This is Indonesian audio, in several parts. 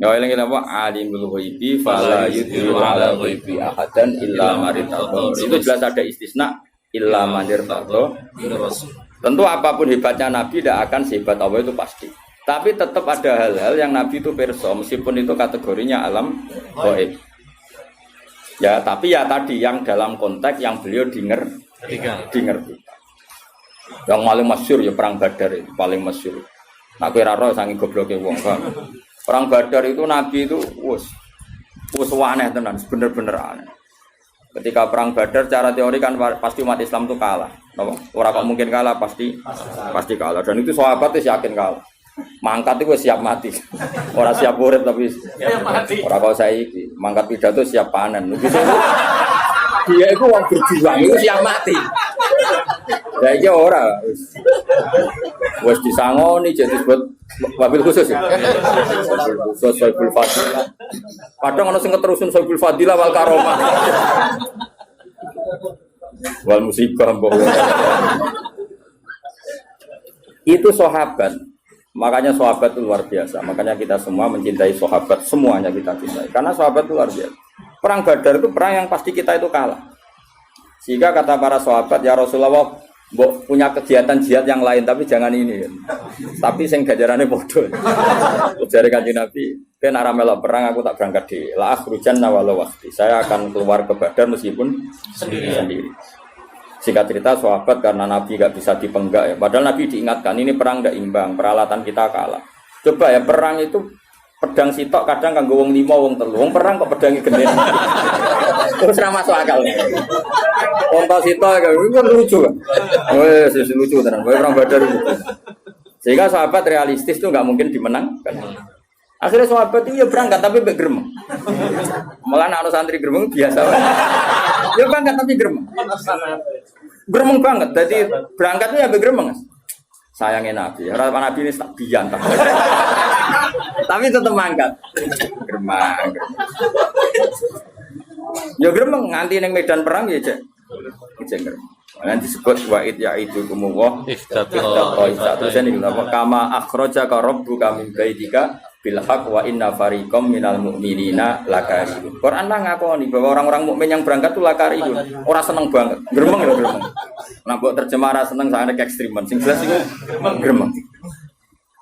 Ya eling apa alimul ghaibi fala yudhiru ala ghaibi ahadan illa maritadha. Itu jelas ada istisna illa maritadha. Tentu apapun hebatnya Nabi tidak akan sehebat Allah itu pasti. Tapi tetap ada hal-hal yang Nabi itu perso meskipun itu kategorinya alam gaib. Ya, tapi ya tadi yang dalam konteks yang beliau dengar. Yang paling masyhur ya perang Badar itu paling masyhur. Nak kira roh sangi gobloke wong kan. Perang Badar itu Nabi itu wis aneh tenan, bener-bener aneh. Ketika perang Badar cara teori kan pasti umat Islam itu kalah. Orang kok mungkin kalah pasti kalah. Dan itu sahabat itu yakin kalah. Mangkat itu siap mati. Orang siap urip tapi siap mati. Orang kalau saya mangkat pidato siap panen. Dia itu orang berjuang itu siap mati. Kayaknya orang wes disangoni jadi buat wabil khusus ya. Wabil khusus Soibul Fadilah. Kadang ana sing keterusun Soibul Fadilah wal karomah. Wal musibah mbok. Itu sahabat. Makanya sahabat itu luar biasa. Makanya kita semua mencintai sahabat, semuanya kita cintai. Karena sahabat itu luar biasa. Perang Badar itu perang yang pasti kita itu kalah. Sehingga kata para sahabat, ya Rasulullah, mbok punya kegiatan jihad yang lain tapi jangan ini. Tapi sing gajarane bodoh. Jare Kanjeng Nabi, "Ben arah melok perang aku tak berangkat di la akhrujanna walau waqti." Saya akan keluar ke Badar meskipun sendiri. Singkat cerita sahabat karena Nabi gak bisa dipenggak ya. Padahal Nabi diingatkan ini perang gak imbang, peralatan kita kalah. Coba ya perang itu pedang sitok kadang kanggo wong 5 wong 3. Wong perang kok pedangi gede. Terus ra masuk akal. Contoh sitok kan lucu kan. Wes lucu tenan. Perang Badar itu. Sehingga sahabat realistis tuh gak mungkin dimenangkan. Akhirnya sahabat itu ya berangkat tapi mbek gremeng. Malah ana santri gremeng biasa wae. Ya berangkat tapi gremeng. Gremeng banget. Jadi berangkatnya ya mbek gremeng. Sayangnya Nabi. Harapan Nabi ini tak biyantah. Tapi tetap mangkat. Gremeng. Ya gremeng nganti ning medan perang ya cek. Cek nanti disebut wa'id ya'idu kumullah terus ini kama akhrajaka rabbuka min baitika bil haqq wa inna fariqam minal mu'minina lakarihun. Quran lah ngakoni bahwa orang-orang mukmin yang berangkat itu lakarihun. Orang seneng banget. Gremeng lho gremeng. Nah mbok terjemah seneng sangat ekstriman. Sing jelas iku gremeng.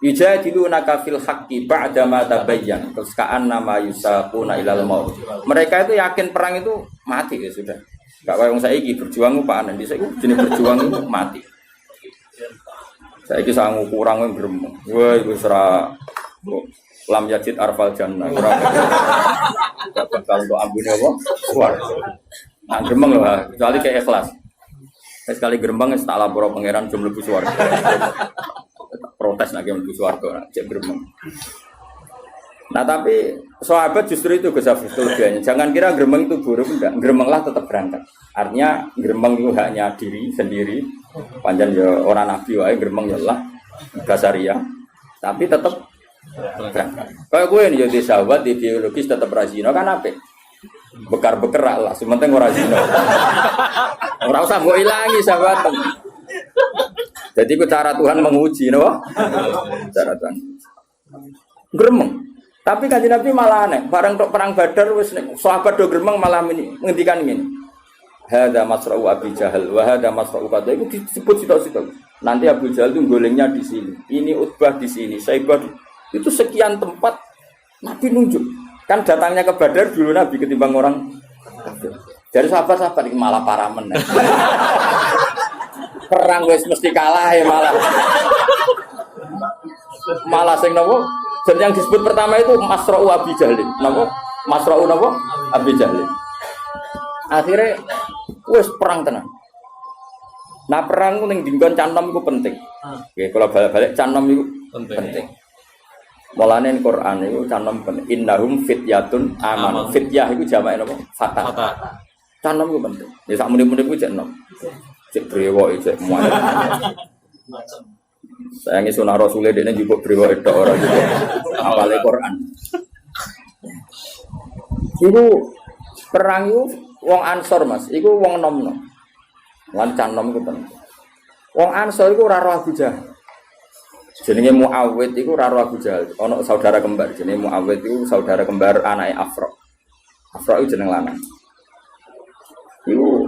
Yujadilunaka fil haqqi ba'da ma tabayyan. Terus ka'annama yusaquna ilal maut. Mereka itu yakin perang itu mati ya sudah. Gak kaya wong saiki berjuang ku panen, dhisik ku jenis berjuang ku mati. Saiki sangu kurang wong gremeng. Wah iku ora lam yajid arfal jannah. Ora bakal kok ambune apa? Swarga. Nah gremeng lho, kecuali kayak ikhlas. Sekali gremeng wis tak lapor pangeran jum mlebu swarga. Protes nek mlebu swarga, cek gremeng. Nah tapi sahabat justru itu kelebihannya. Jangan kira gremeng itu buruk, enggak. Gremenglah tetap berangkat. Artinya gremeng itu haknya diri sendiri. Panjang ya orang nabi wae gremeng ya lah basaria. Tapi tetap berangkat. Kayak gue nih jadi sahabat di biologis tetap razino kan apa? Bekar-bekar lah. Sementing ora razino. Ora usah mbok ilangi sahabat. Jadi itu cara Tuhan menguji, no? Cara Tuhan. Gremeng. Tapi Kanjeng Nabi malah aneh, bareng perang Badar wis sahabat do gremeng malah ngendikan ngene. Hadza masra'u Abi Jahal wa hadza masra'u kadza itu disebut sitok-sitok. Nanti Abu Jahal itu golengnya di sini. Ini Utbah di sini, Saibah itu sekian tempat Nabi nunjuk. Kan datangnya ke Badar dulu Nabi ketimbang orang. Jadi sahabat-sahabat ini malah parah meneh. Perang wis mesti kalah ya malah. Malah sing nopo? Dan yang disebut pertama itu Masra'u Abi Jahlin. Napa? Masra'u napa? Abi Jahlin. Akhirnya wis perang tenan. Nah perang ku ning dinggon canom iku penting. Nggih, kalau balik-balik canom iku penting. Mulane Quran iku canom penting. Innahum fityatun aman. Fityah iku jamake napa? Fatah. Canom iku penting. Ya sak menit-menit ku cek nom. Cek brewok cek muat. Saya ngi sunah Rasulullah ini juga beriwa itu orang juga apalagi Quran. Iku perang itu wong Ansor mas, iku wong nom-nom. Lan can nom itu penting. Wong Ansor iku ora roh Abu Jahal. Jenenge Muawwid iku ora Abu Jahal. Ana saudara kembar jenenge Muawwid iku saudara kembar anake Afra. Afra iku jeneng lanang. Iku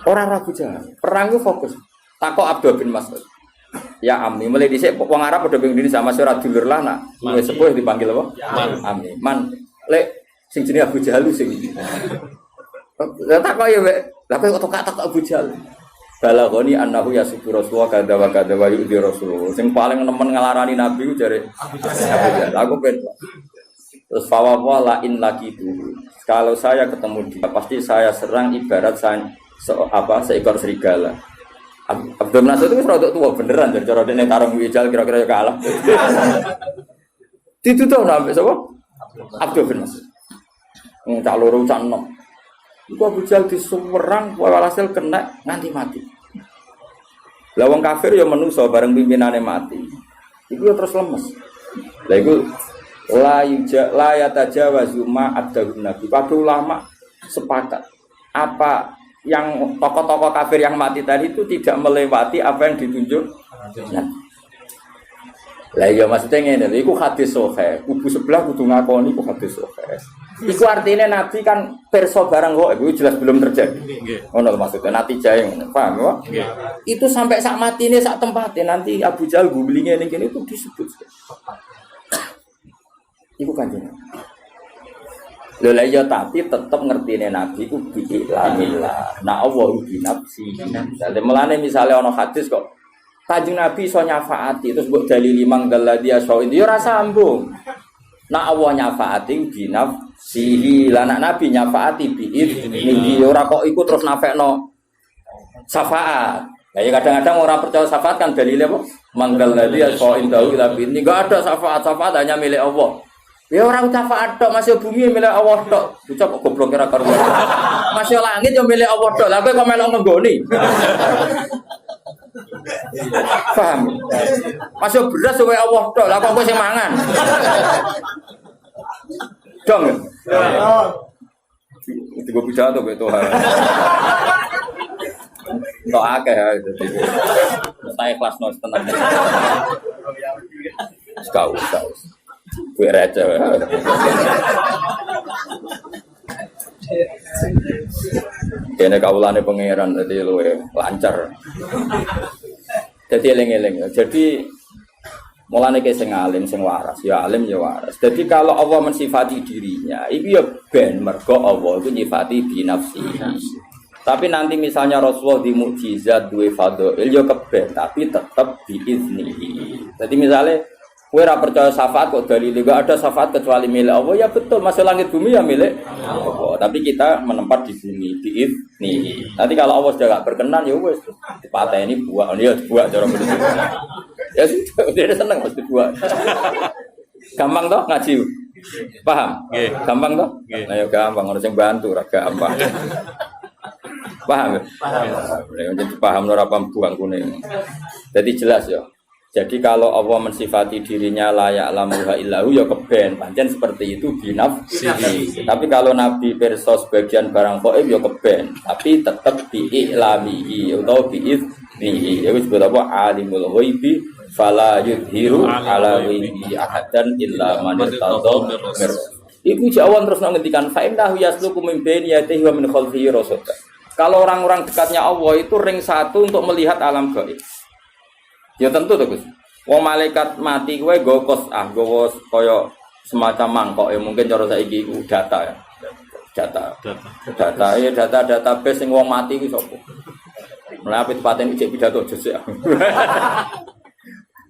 ora Abu Jahal. Perang iku fokus. Takok Abdul bin Mas'ud. Ya Ami, mulai dhisik wong Arab padha ping sama ora dulur lana. Wis sepuh dipanggil apa? Ami. Man, lek sing jenenge Abu Jahal sing. Lah takok ya, Mbak. Lah kok takok Abu Jahal. Balagoni annahu yasubu Rasulullah kadza wa kadza wa yu'dhi Rasulullah. Sing paling nemen ngelarani Nabi ku jare Abu Jahal. Aku ben. Terus fawawa la in lagi dulu. Kalau saya ketemu dia pasti saya serang ibarat seekor serigala. Abdul Nasir itu rada tua beneran jar cara dene tarung wijal kira-kira ya kalah. Ditutup nambah sapa? Abdul bin Nasir. Cak loro cak enom. Iku Abu Jahal disumerang walhasil kena nganti mati. Lah wong kafir ya menungso bareng pimpinane mati. Iku ya terus lemes. Lah iku la yatajawazu ma adahun nabi. Para ulama sepakat apa yang tokoh-tokoh kafir yang mati tadi itu tidak melewati apa yang ditunjuk. Nah. Lah iya maksudnya ngene lho, iku hadis sahih. Kubu sebelah kudu ngakoni iku hadis sahih. Iku artinya Nabi kan perso barang kok iku jelas belum terjadi. Ngono maksudnya natijae ngono. Paham ya? Itu sampai sak matine sak tempate nanti Abu Jahal gulinge ning kene itu disebut. Iku kanjeng. Lha iya tapi tetep ngertine Nabi ku bi'ilhamillah. Nah Allah bi nafsi. Dadi melane misale ana hadis kok Kanjeng Nabi iso nyafaati terus mbok dalili manggal dia so itu ya ora sambung. Nak Allah nyafaati bi nafsihi, lan Nabi nyafaati bi idzni ora kok iku terus nafekno syafaat. Lah ya kadang-kadang orang percaya syafaat kan dalile apa? Manggal dia so indahu ila bi ini enggak ada syafaat hanya milik Allah. Ya orang syafaat tok masih bumi milik Allah tok. Bocah kok goblok kira karo. Masih langit yo milik Allah tok. Lah kowe kok melok nggoni. Paham? Masih beras suwe Allah tok. Lah kok kowe sing mangan. Dong. Itu gue pidato kowe Tuhan. Entok akeh ya itu. Saya kelas nos tenang. Sekau. Gue receh. Kene kawulane pangeran dadi luwe lancar. Dadi eling-eling. Jadi mulane ke sing alim sing waras, ya alim ya waras. Jadi kalau Allah mensifati dirinya, itu ya ben mergo Allah itu nyifati bi nafsi. Tapi nanti misalnya Rasulullah di mukjizat duwe fadhail ya keben, tapi tetap bi iznihi. Jadi misalnya kowe ora percaya syafaat kok dalil enggak ada syafaat kecuali milik Allah ya betul masuk langit bumi ya milik Allah. Tapi kita menempat di bumi biizni. Nanti kalau Allah sudah enggak berkenan ya wis dipateni buak ya buak cara begitu. Ya sudah dia seneng mesti buak. Gampang toh ngaji. Paham? Nggih. Gampang toh? Ayo gampang ono sing bantu ora gampang. Paham? Paham. Jadi paham ora paham buang kuning. Jadi jelas ya. Jadi kalau Allah mensifati dirinya layak lamuha illahu ya keben pancen seperti itu binafsihi. Tapi kalau Nabi perso sebagian barang gaib ya keben, tapi tetap bi'ilamihi atau bi'iznihi. Ya wis apa alimul ghaibi fala yudhiru ala ghaibi ahadan illa man irtada. Iku jawan terus ngendikan fa innahu yasluku min baini yadihi wa min khalfihi rasada. Kalau orang-orang dekatnya Allah itu ring satu untuk melihat alam gaib. Ya tentu to Gus. Wong malaikat mati kowe nggo kos kaya semacam mangkok ya mungkin cara saiki iku data ya. Data database sing wong mati ku sapa. Mulai apit paten iki pidato jese.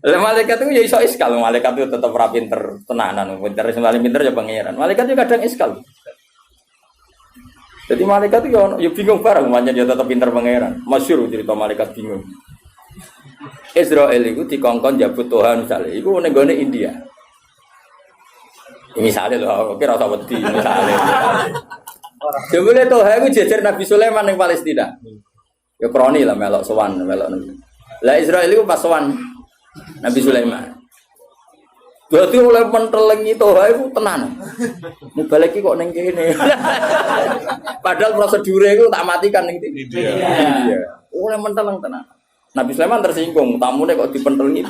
Lah malaikat itu ya iso iskal, malaikat itu tetep ora pinter tenanan, pinter sing paling pinter ya pangeran. Malaikat itu kadang iskal. Jadi malaikat itu ya bingung bareng, pancen dia tetep pinter pangeran. Masyhur cerita malaikat bingung. Israel itu dikongkon jabut Tuhan misalnya, itu nenggone India. Misalnya loh, oke rasa wedi misalnya. Jebule Tuhan itu jejer Nabi Sulaiman yang Palestina. Ya kroni lah melok sowan melok. Lah Israel itu pas sowan Nabi Sulaiman. Berarti oleh mentelengi Tuhan itu tenan. Mubalek kok ning kene. Padahal prosedure itu tak matikan ning India. Oleh menteleng tenan. Nabi Sulaiman tersinggung, tamunya kok dipentelengi.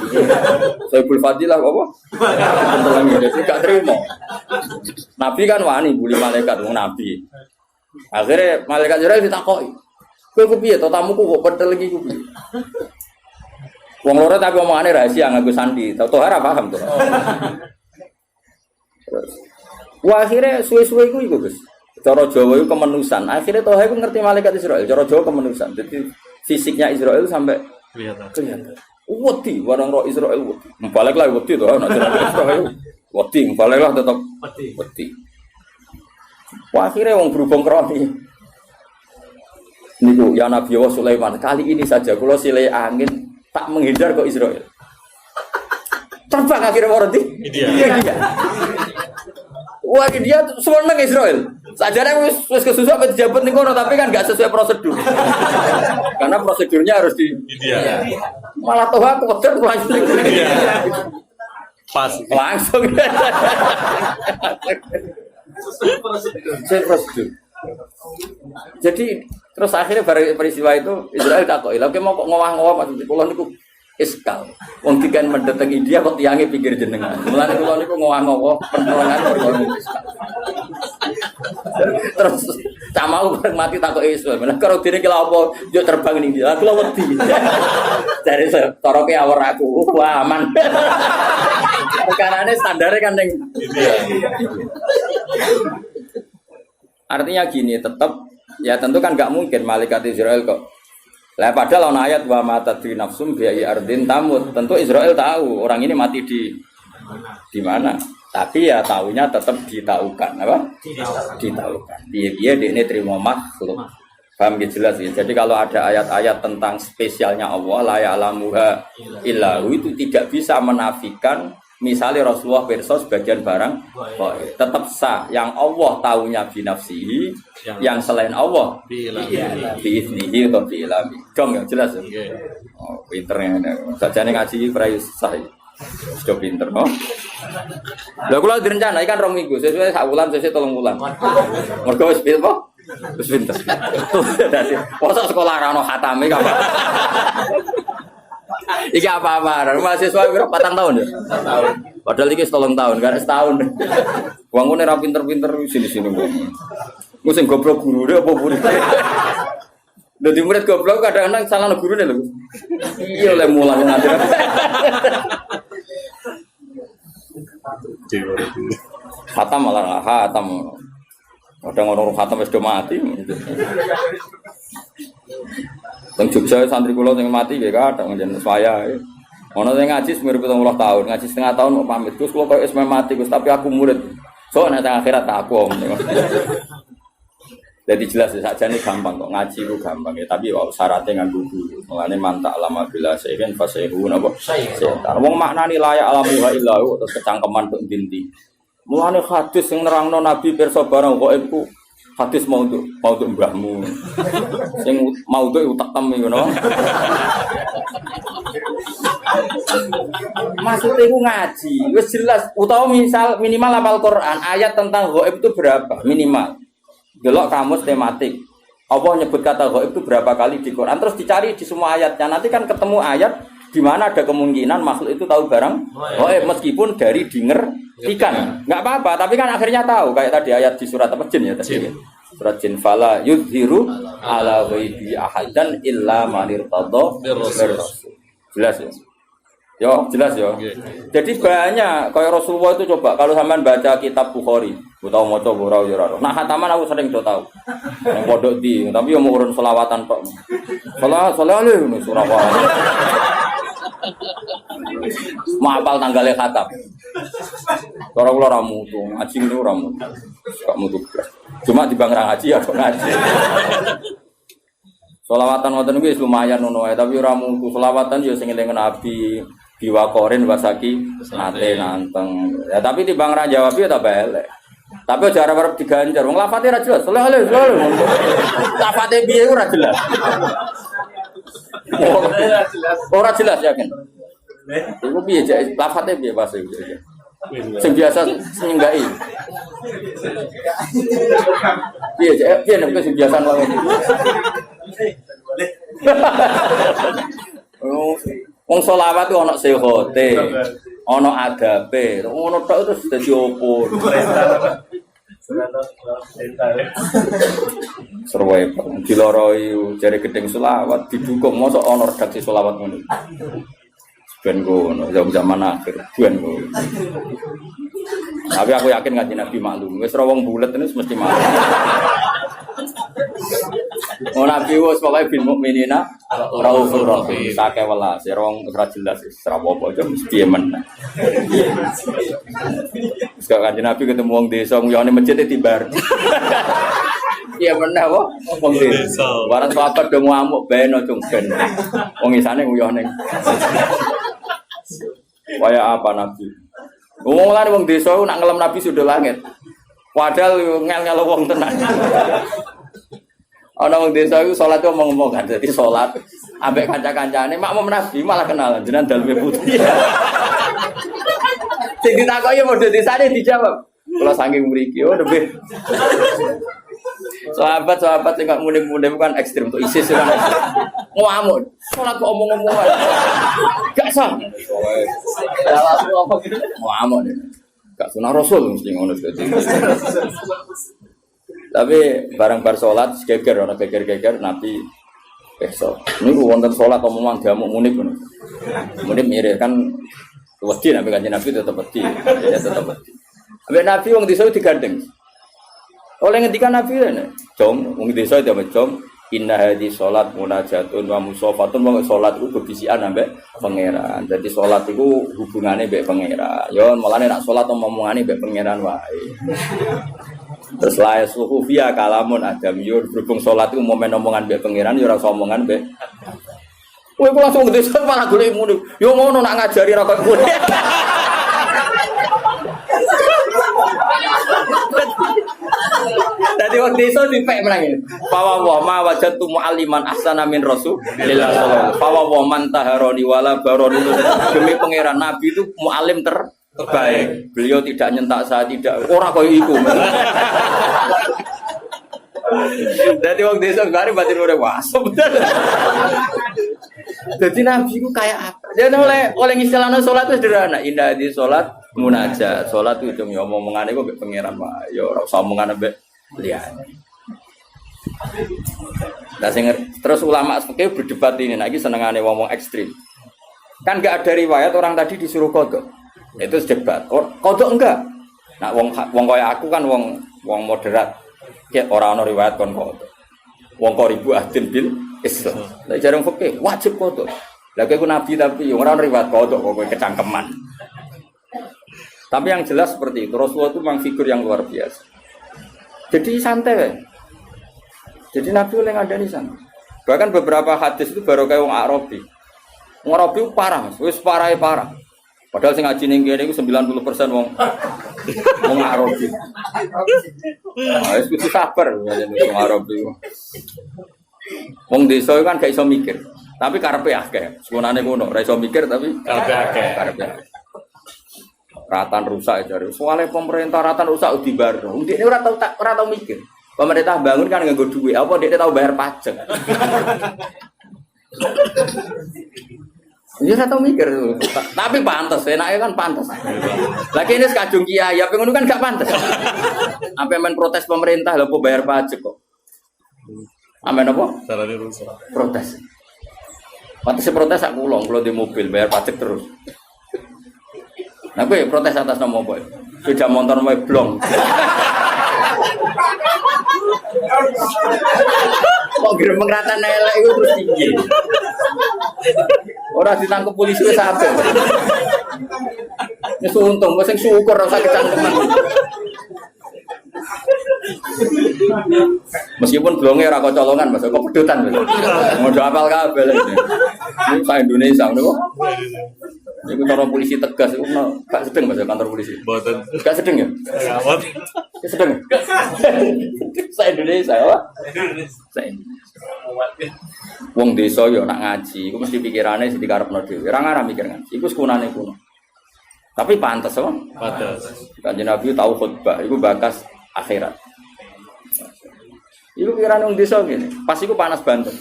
Saibul Fadilah apa? Dipentelengi, jadi gak terima. Nabi kan wani bully malaikat, Nabi. Akhirnya malaikat Jibril ditakoki. Kowe piye to tamuku kok pentelengi ku piye? Wong loro tapi omongane rahasia nganggo sandi. Tau ora paham to. Wah akhirnya suwe-suwe iku Gus. Cara Jawa itu kemenusan. Akhirnya Toha itu ngerti malaikat Israel. Cara Jawa kemenusan. Jadi fisiknya Israel sampai kelihatan. Wedi, warang roh Israel wedi. Balik lah wedi tuh. Nak Israel wedi, balik lah tetap wedi. Wah akhirnya wong berhubung kroni. Niku ya Nabi Allah Sulaiman. Kali ini saja kalau silai angin tak menghindar ke Israel. Terbang akhirnya orang dia. Wah dia seneng Israel. Sajane wis kesusu apa dijabat ning kono tapi kan enggak sesuai prosedur. Karena prosedurnya harus di India. Malah toh aku kotor langsung. Pas langsung. Prosedur. Jadi terus akhirnya peristiwa itu Israel takoki, "Lha mau kok ngowah-ngowah maksud kula niku iskal. Wong dikan mendheteng India kok tiange pinggir jenengan. Mulane kula niku ngowah-ngowah penerangan perkara iskal." Terus camau mati takok Israel. Lah karo dene ki lha apa yo terbang ning India. Kula wedi. Dari toroke awor aku. Wah aman. Karena standarnya kan ning India. Artinya gini, tetap ya tentu kan nggak mungkin malaikat Israel kok. Lah padahal ana ayat wa mata di nafsum bi ardin tamut. Tentu Israel tahu orang ini mati di mana. Tapi ya tahunya tetap ditaukan, apa? Ditaukan. Piye-piye dekne trimo makhluk. Paham ya jelas ya. Jadi kalau ada ayat-ayat tentang spesialnya Allah la ya'lamuha illahu itu tidak bisa menafikan misalnya Rasulullah pirsa sebagian barang tetap sah yang Allah tahunya binafsihi yang selain Allah biiznihi atau biilami dong ya jelas ya oh pinternya sajane ngaji prayu sah sudah pinter no lha kula direncana kan 2 minggu sesuai sak wulan sesuai 3 wulan mergo wis pinter wis pinter dadi mosok sekolah ra ono khatame kan iki apa-apa, mahasiswa berapa 4 tahun ya? 4 tahun. Padahal iki 3 tahun, kan setahun. Wong ngene ra pinter-pinter sini-sini kok. Mu sing goblok gurune apa murid? Dadi murid goblok kadang-kadang salah gurune lho. Iya oleh mulang nanti. Khatam malah khatam. Kadang orang khatam wis do mati. Teng Jogja santri kula sing mati nggih kadang njenengan saya. Ono sing ngaji semirip 70 tahun, ngaji setengah tahun mau pamit. Gus kula kok wis mati Gus, tapi aku murid. So nek teng akhirat tak aku om. Jadi jelas sakjane gampang kok ngaji ku gampang ya, tapi wae syaratnya nganggo guru. Mulane mantak lama bila sehen fasehu napa? Setan. Wong maknani layak alamuha illahu terus kecangkeman tok ndi-ndi. Mulane hadis sing nerangno Nabi pirsa barang kok iku hadis mau untuk mbahmu. Sing mau untuk utak tem ngono. Maksudnya iku ngaji, wis jelas utawa misal minimal hafal Quran, ayat tentang ghaib itu berapa? Minimal. Delok kamus tematik. Allah nyebut kata ghaib itu berapa kali di Quran, terus dicari di semua ayatnya. Nanti kan ketemu ayat di mana ada kemungkinan makhluk itu tahu barang ghaib meskipun dari dingertikan. Enggak apa-apa, tapi kan akhirnya tahu kayak tadi ayat di surat apa jin ya tadi. Surat jin fala yudhiru ala ghaibi ahadan illa man irtada bir rasul. Jelas ya? Yo, jelas ya. Jadi banyak kayak Rasulullah itu coba kalau sampean baca kitab Bukhari, utawa maca ora ya ora. Nah, khataman aku sering do tahu. Yang pondok di, tapi yo mau urun selawatan tok. Salawale ngono surah wae. Maapal tanggalnya khatam. Cara kula ora mutu, ngaji niku ora mutu. Gak mutu. Cuma di bang ngaji ya kok ngaji. Selawatan ngoten niku wis lumayan ngono wae, tapi ora mutu. Selawatan yo sing eling Nabi diwakorin wasaki nate nanteng. Ya tapi timbang ra jawab ya tak belek. Tapi aja arep diganjar. Wong lafate ra jelas. Saleh. Lafate piye ora jelas. Ora jelas yakin. Iku piye jek lafate piye pas iku. Sing biasa nyenggai. Piye nek sing biasa wae. Wong selawat itu ono sehote, ono adabe, ono tok terus dadi opo. Serwai diloroi jare gedeng selawat didukung mosok ono redaksi selawat ngono. Ben ngono zaman akhir ben ngono. Tapi aku yakin kanjeng Nabi maklum, wis ora wong bulet ini mesti maklum. Oh Nabi wis pokoke bil mukminina raufur rahim, sakeh welas, rong ora jelas ora apa-apa aja mesti men. Wis kanjeng Nabi ketemu wong desa nguyone masjid tibar. Iya bener kok wong desa. Barang sahabat do ngamuk ben ojo ben. Wong isane nguyone. Kaya apa Nabi? Ngomong wong desa nak ngelem Nabi sudah langit. Padahal ngel-ngel wong tenan. Ana wong desa iku salat ngomong kan dadi salat ambek kanca-kancane makmum Nabi malah kenalan jenengan daleme putih. Sing ditakoki modho desane dijawab. Kula saking mriki oh lebih. Sahabat-sahabat sing gak munim-munim kan ekstrem untuk ISIS kan. Ngamuk. Salat kok omong-omongan. Gak sah. Ngamuk. Gak sunah Rasul mesti ngono dadi. Tapi barang bar salat geger ana geger-geger Nabi besok. Niku wonten salat omongan diamuk munib ngono. Munib mirip kan wedi nek kanjeng Nabi tetep wedi. Ya tetep wedi. Ambek Nabi wong desa digandeng. Oleh ngendikan Nabi rene, "Jom, wong desa itu jom inna hadhi salat munajatun wa musafatun." Wong salat iku bebisikan ambek pangeran. Jadi salat iku hubungane mbek pangeran. Yo mulane nek salat omongane mbek pangeran wae. Terus lae suhu via kalamun adam yur berhubung salat iku momen omongan mbek pangeran yo ora usah omongan mbek. Kowe kok langsung desa malah golek ngono. Yo ngono nak ngajari ra kok ngono. Tadi waktu itu dipek menangin. Fawa wa ma wajatu mu'alliman ahsana min Rasulillah sallallahu. Fawa wa man taharoni wala baroni. Demi pangeran Nabi itu mu'alim terbaik. Beliau tidak nyentak saya, tidak ora koyo iku. Dadi waktu itu gari batin ora wasop. Jadi Nabi itu kayak apa? Dia oleh istilahnya sholat itu sederhana. Indah di sholat munajat. Sholat itu cuma omongan itu pangeran mah. Yo ora usah omongan mbek liyane. Nah, terus ulama fikih berdebat ini, lagi senengane ngomong ekstrim. Kan enggak ada riwayat orang tadi disuruh kodok. Itu debat. Kodok enggak. Nah, wong kaya aku kan wong moderat. Kayak orang ono riwayat kon kodok. Wong kok ribu ahdin bil Islam. Lah jarang fikih wajib kodok. Lah kowe nabi tapi ora ono riwayat kodok kok kowe kecangkeman. Tapi yang jelas seperti itu. Rasulullah itu memang figur yang luar biasa. Jadi santai. Jadi Nabi oleh ngadani sana. Bahkan beberapa hadis itu baru kayak wong Arabi. Wong Arabi parah, Mas. Wis parah. Padahal sing ngaji ning kene iku 90% wong Arabi. Ah, wis kudu sabar wong Arabi. Wong desa kan gak iso mikir. Tapi karepe akeh. Sekunane ngono, ora iso mikir tapi karepe akeh. Ratan rusak jare. Soale pemerintah ratan rusak dibar. Ndekne ora tau mikir. Pemerintah bangun kan nganggo duit, apa ndekne tau bayar pajak. Dia ora tau mikir. Tapi pantes, enake kan pantes. Lagi ini sekadung kiai, apa ngono kan gak pantes. Sampai men protes pemerintah lho bayar pajak kok. Amen apa? Salahnya rusak. Protes. Pantes protes aku kula di mobil bayar pajak terus. Nah, gue protes atas nama apa? Sudah motor mau blong. Kok gerem ngeratan elek itu terus tinggi. Orang ditangkap polisi wis sampe. Wis untung, wis syukur ora usah kecangkeman. Meskipun blonge ora kok colongan, Mas, kok pedotan. Modho apal kabeh. Ini sak Indonesia niku. Iku cara polisi tegas iku gak sedeng Mas kantor polisi. Mboten. Gak sedeng ya? Gak sedeng. Sa Indonesia ya. Sa wong desa yo nak ngaji, iku mesti pikirane sing dikarepno dhewe. Ora ngarah mikir ngaji. Iku sekunane kuno. Tapi pantes apa? Pantes. Kanjeng Nabi tahu khutbah, iku bakas akhirat. Iku pikirane wong desa ngene. Pas iku panas banget.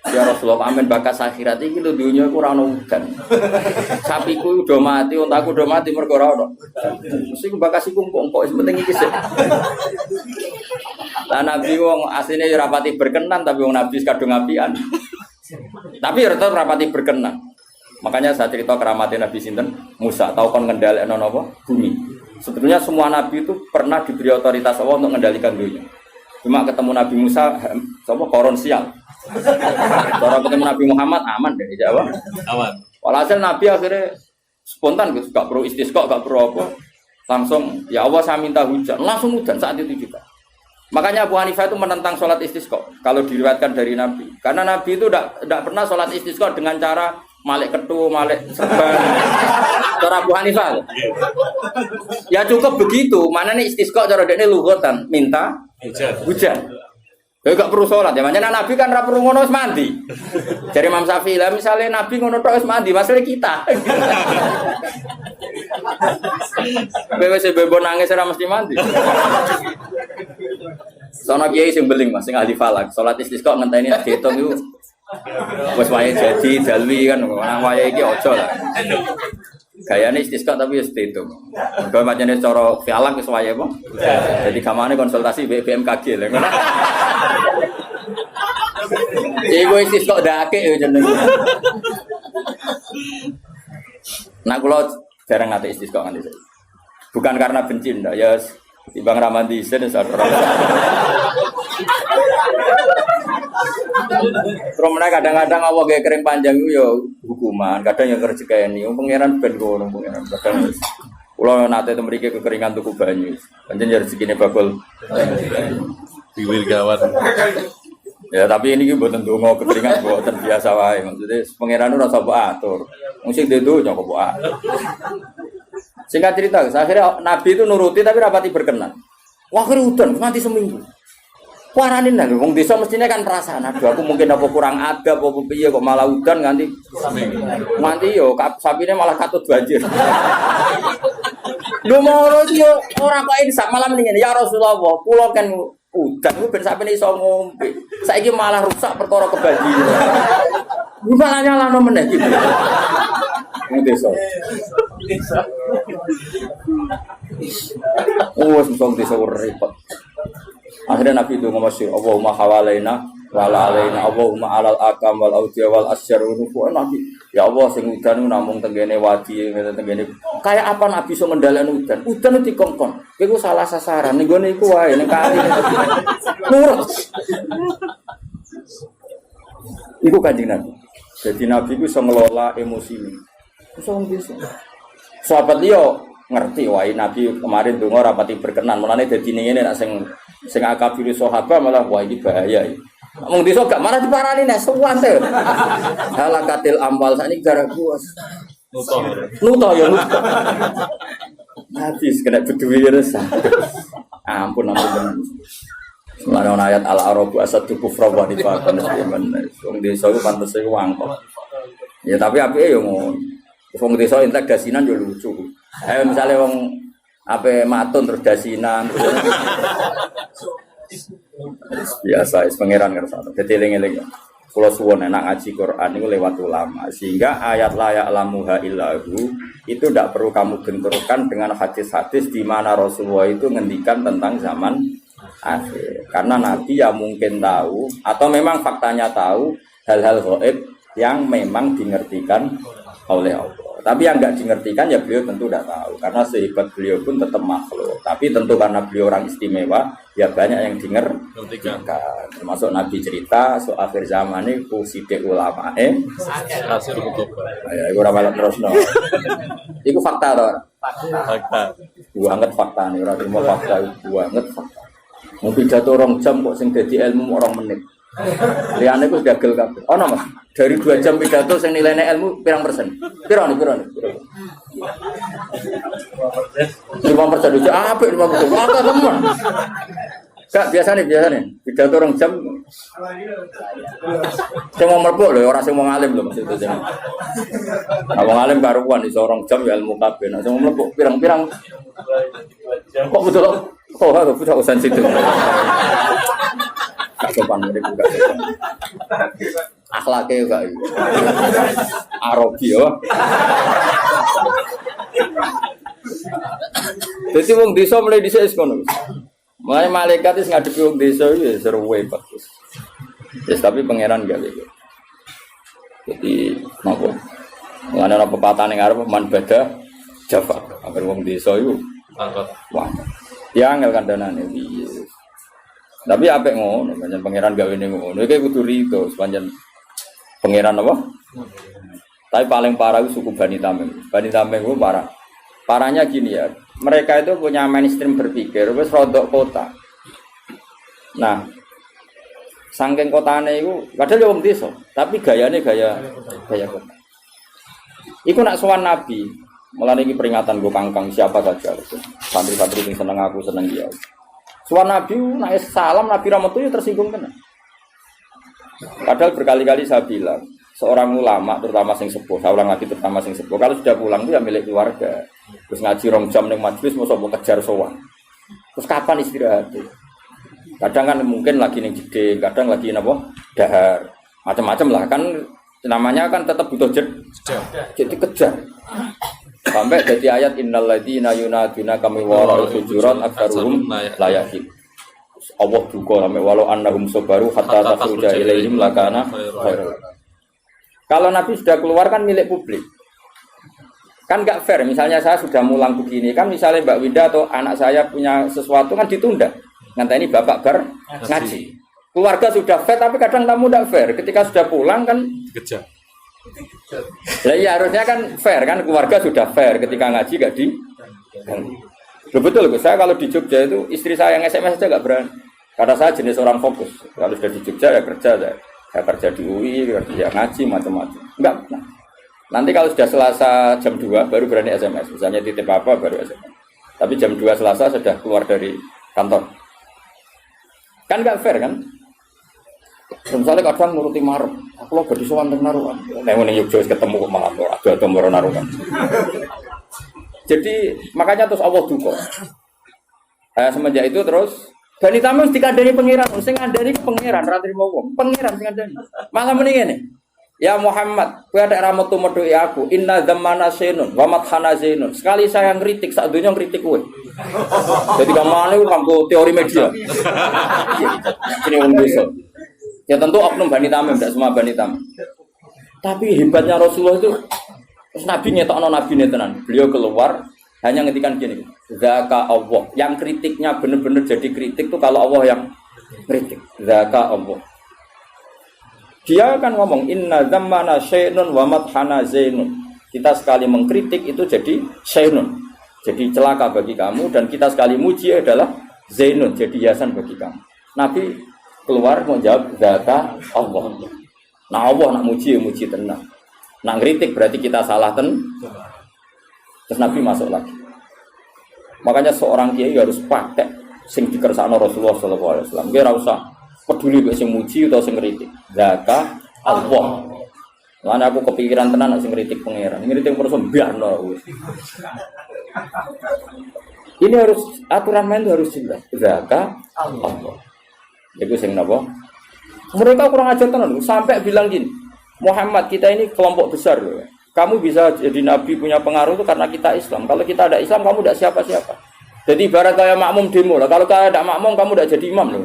Ya Rasulullah, amin bakas akhirat iki lho dunya iku ora ono udan. Sapiku udah mati, untaku udah mati mergo ora ono. Mesti ku bakas iku engko wis penting iki sik. Lah Nabi wong asline ya rapati berkenan tapi wong Nabi kadung apian. Tapi ya tetep rapati berkenan. Makanya saya cerita keramatnya Nabi sinten Musa, tahu kon ngendhalekno napa? Bumi. Sebetulnya semua nabi itu pernah diberi otoritas Allah untuk mengendalikan dunia. Cuma ketemu Nabi Musa sama koron sial. Kalau ketemu Nabi Muhammad aman deh, jawab. Aman. Walhasil Nabi akhirnya spontan gitu, gak perlu istisqa, gak perlu apa. Langsung ya Allah saya minta hujan, langsung hujan saat itu juga. Makanya Abu Hanifah itu menentang sholat istisqa kalau diriwayatkan dari Nabi. Karena Nabi itu tidak pernah sholat istisqa dengan cara malik ketu, malik serban. Cara Abu Hanifah. Ya cukup begitu. Mana nih istisqa cara dekne lughatan, minta hujan. Ya gak perlu sholat ya. Makanya Nabi kan ra perlu ngono wis mandi. Jadi Imam Syafi'i lah misalnya Nabi ngono tok wis mandi, masalah kita. Wes bebo nangis ora mesti mandi. Sono kiai sing beling Mas sing ahli falak, salat istisqa ngenteni diitung iku wis wayahe jadi dalwi kan nang wayahe iki aja lah. Gayane istisqa tapi wis diitung. Mergo macane cara falak wis wayahe apa? Jadi kamane konsultasi BMKG lho ngono. Iku istisqa dake yo jenenge. Nah kula jarang ngate istisqa nganti saiki. Bukan karena benci ndak ya timbang ramadi sen sadar. Terus kadang-kadang Allah gaya kering panjang itu ya hukuman, kadang yang rezekani. Pangeran ben ngono pangeran. Kadang kula nate mriki kekeringan tuku banyu. Pancen ya rezekine bakul Diwil gawat. Ya tapi ini ki mboten donga kekeringan mboten biasa wae. Maksudnya pangeran ora usah atur. Wong sing dudu kok atur. Singkat cerita, akhirnya Nabi itu nuruti tapi rapati berkenan. Wah akhirnya udan, mati seminggu. Waranin lah, wong desa mestinya kan perasaan. Aduh aku mungkin apa kurang adab, apa piye kok malah udan nganti yo sapine malah katut banjir. Lho mau yo ora kok ini sak malam ngene ya Rasulullah, kula kan udan ku ben sapine iso ngombe. Saiki malah rusak perkara kebanjiran. Ku malah nyalano meneh iki. Wong desa. Oh, sesung desa repot. Akhirnya Nabi itu ngomong Allahumma hawalaina wala alaina Allahumma alal akam wal awdiya wal asyar Nabi ya Allah sing udan namung tenggene wadi tenggene kayak apa Nabi iso ngendhaleni udan itu dikongkon iku salah sasaran ning gone iku wae ning kali nurut iku Kanjeng Nabi. Jadi Nabi iku iso ngelola emosine iso bisa sahabat liya ngerti wae Nabi kemarin donga rapati berkenan mulane dadi ngene nek sing akabir sahabat malah wah iki bahaya iki. Wong desa gak marah diparani nek suwante. Halakatil amal sakniki gara kuwas. Nuto ya nuto. Habis kena beduwi terus. Ampun. Mulane ayat al-arabu asadu kufra wa nifaqan men. Wong desa iku pantes iku wangkok. Ya tapi apike yo ngono. Wong desa entek dasinan yo lucu. Ayo misale wong ape matun terus dasinan. Biasa pangeran ngersane. Dadi eling-eling. Kula suwun enak ngaji Quran niku lewat ulama sehingga ayat layak lamuha illahu itu tidak perlu kamu benturkan dengan hadis-hadis di mana Rasulullah itu ngendikan tentang zaman akhir. Karena Nabi ya mungkin tahu atau memang faktanya tahu hal-hal gaib yang memang dingertikan oleh Allah. Tapi yang enggak dingertikan ya beliau tentu tidak tahu karena sehebat beliau pun tetap makhluk. Tapi tentu karena beliau orang istimewa ya banyak yang dingertikan. Termasuk Nabi cerita soal akhir zaman ini kuside ulama hasil kutub. Ya iku ora malah terusno. Iku fakta to. Fakta. Banget fakta nih ora terima fakta banget fakta. Mau pidato 2 jam kok sing dadi ilmu 2 menit. Liyane ku gagel kabeh. Ono Mas. Dari 2 jam pidato sing nilainya ilmu pirang persen? Piro nih? 5% aja apik 5%. Apa teman? Kak biasa nih pidato 2 jam. Sing mau mlebu lho ora sing wong alim lho maksud itu. Nah wong alim karuan iso 2 jam ya ilmu kabeh. Nah sing mlebu pirang-pirang. Kok betul? Oh, aku punya urusan situ. Tak sopan mereka juga. Akhlake gak iki. Arabi yo. Dadi wong desa mulai dhisik wis ngono. Mulai malaikat wis ngadepi wong desa iki seru wae bagus. Yes, tapi pangeran gawe. Jadi napa? Ngene ana pepatah ning arep man bada Jawa. Agar wong desa iku Angkot. wah. Ya angel kandhanane piye. Tapi apik ngono, pancen pangeran gawe ning ngono. Iki kudu rito, pancen pangeran apa? Tapi paling parah itu suku Bani Tamim. Bani Tamim itu parah. Parahnya gini ya, mereka itu punya mainstream berpikir, wis rodok kota. Nah, saking kotane itu, padahal wong desa, tapi gayane gaya kota. Iku nak sowan Nabi, mulane iki peringatan gue kangkang siapa saja. Santri-santri sing seneng aku seneng dia. Sowan Nabi, nak salam Nabi Rahmat itu tersinggung tenan. Padahal berkali-kali saya bilang, seorang ulama terutama sing sepuh, saya ulang lagi terutama sing sepuh, kalau sudah pulang itu ya milik keluarga. Terus ngaji rong jam ning majelis mau kejar sowan. Terus kapan istirahat? Kadang kan mungkin lagi ning jeding, kadang lagi napa? Dahar. Macam-macam lah kan namanya kan tetap butuh jadi kejar. Sampai jadi ayat innal ladzina yunaduna kami wara'ul hujurat aktsaruhum la yaqin. Allah duka sampai walau annahum sabaru hatta takhruja ilaihim lakana khairul. Kalau Nabi sudah keluar kan milik publik. Kan enggak fair, misalnya saya sudah mulang begini, kan misalnya Mbak Winda atau anak saya punya sesuatu kan ditunda. Nganteni bapak bar ngaji. Keluarga sudah fair tapi kadang tamu enggak fair. Ketika sudah pulang kan Dikejar. lah iya harusnya kan fair kan, keluarga sudah fair ketika ngaji enggak di. Betul, saya kalau di Jogja itu istri saya yang SMS aja enggak berani. Karena saya jenis orang fokus. Kalau sudah di Jogja ya kerja saya. Ya kerja di UI, kerja ngaji, macam-macam. Enggak. Nah, nanti kalau sudah Selasa jam 2 baru berani SMS. Misalnya titip apa baru SMS. Tapi jam 2 Selasa sudah keluar dari kantor. Kan enggak fair kan? Misalnya kadang nuruti marep. Aku lo berdua sowan teng naruhan. Nek ngene Yogyakarta ketemu kok malah ada moro naruhan. Jadi makanya terus Allah duka. Semenjak itu terus Bani Tamim dikandani pangeran, sing ngandani pangeran ra trimo wong. Pangeran sing ngandani. Malah muni ngene. Ya Muhammad, kowe ada ra metu medhuki aku. Inna zamana sainun wa mathana zainun. Sekali saya ngritik sak donya ngritik kowe. Jadi kamane kanggo teori media. Ini wong desa. Ya tentu oknum Bani Tamim, tidak semua Bani Tamim. Tapi hebatnya Rasulullah itu Nabi ngetokno nabine tenan. Beliau keluar hanya ngetikan gini, zaka Allah. Yang kritiknya benar-benar jadi kritik itu kalau Allah yang kritik. Zaka Allah. Dia akan ngomong inna zammana syainun wa madhana zainun. Kita sekali mengkritik itu jadi syainun, jadi celaka bagi kamu, dan kita sekali muji adalah zainun, jadi hiasan bagi kamu. Nabi keluar mau jawab zaka Allah. Nah Allah nak muji ya muji tenang. Nak kritik berarti kita salah Terus Nabi masuk lagi. Makanya seorang kiai harus pakai sing dikersakno Rasulullah sallallahu alaihi wasallam. Dia ora usah peduli mek sing muji atau sing kritik. Zaka Allah. Lan aku kepikiran tenan nek sing kritik pangeran. Ngritik terus mbiarno wis. Ini harus aturan main harus jelas. Zaka Allah. Itu sing napa? Mereka kurang ajar tenan sampai bilang gini. Muhammad, kita ini kelompok besar loh. Kamu bisa jadi nabi punya pengaruh itu karena kita Islam. Kalau kita ada Islam, kamu tidak siapa-siapa. Jadi ibarat kayak makmum demo lah. Kalau saya ada makmum, kamu tidak jadi imam loh.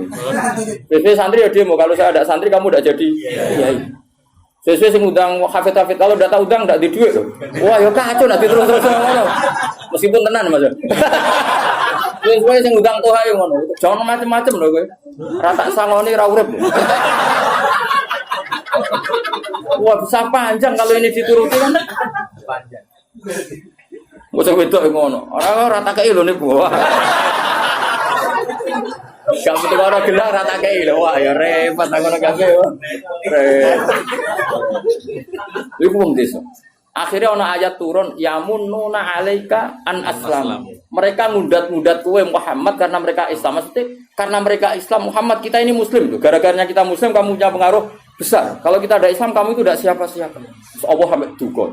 Sesuai santri ya demo. Kalau saya ada santri, kamu tidak jadi kiai. Sesuai sing undang hafid-hafid. Kalau tidak tahu undang, tidak di duit loh. Wah, ya kacau nanti terus-terus ngono. Meskipun tenan mas. Sesuai sing undang tuh ayo ngono. Jangan macam-macam loh gue. Rata sangoni ra urip. Wah bisa panjang kalau ini dituruti kan panjang. Masa wedok ngono. Ora rata kei lho niku. Gak betul orang gelar rata kei lho. Wah ya repot ngono kabeh yo. Iku wong desa. Akhirnya ana ayat turun yamununa alaika an aslam. Mereka ngudat-ngudat kowe Muhammad karena mereka Islam. Maksudnya karena mereka Islam Muhammad kita ini muslim tuh. Gara-garanya kita muslim kamu punya pengaruh besar. Kalau kita ada Islam kamu itu tidak siapa-siapa. Allah sampai duka.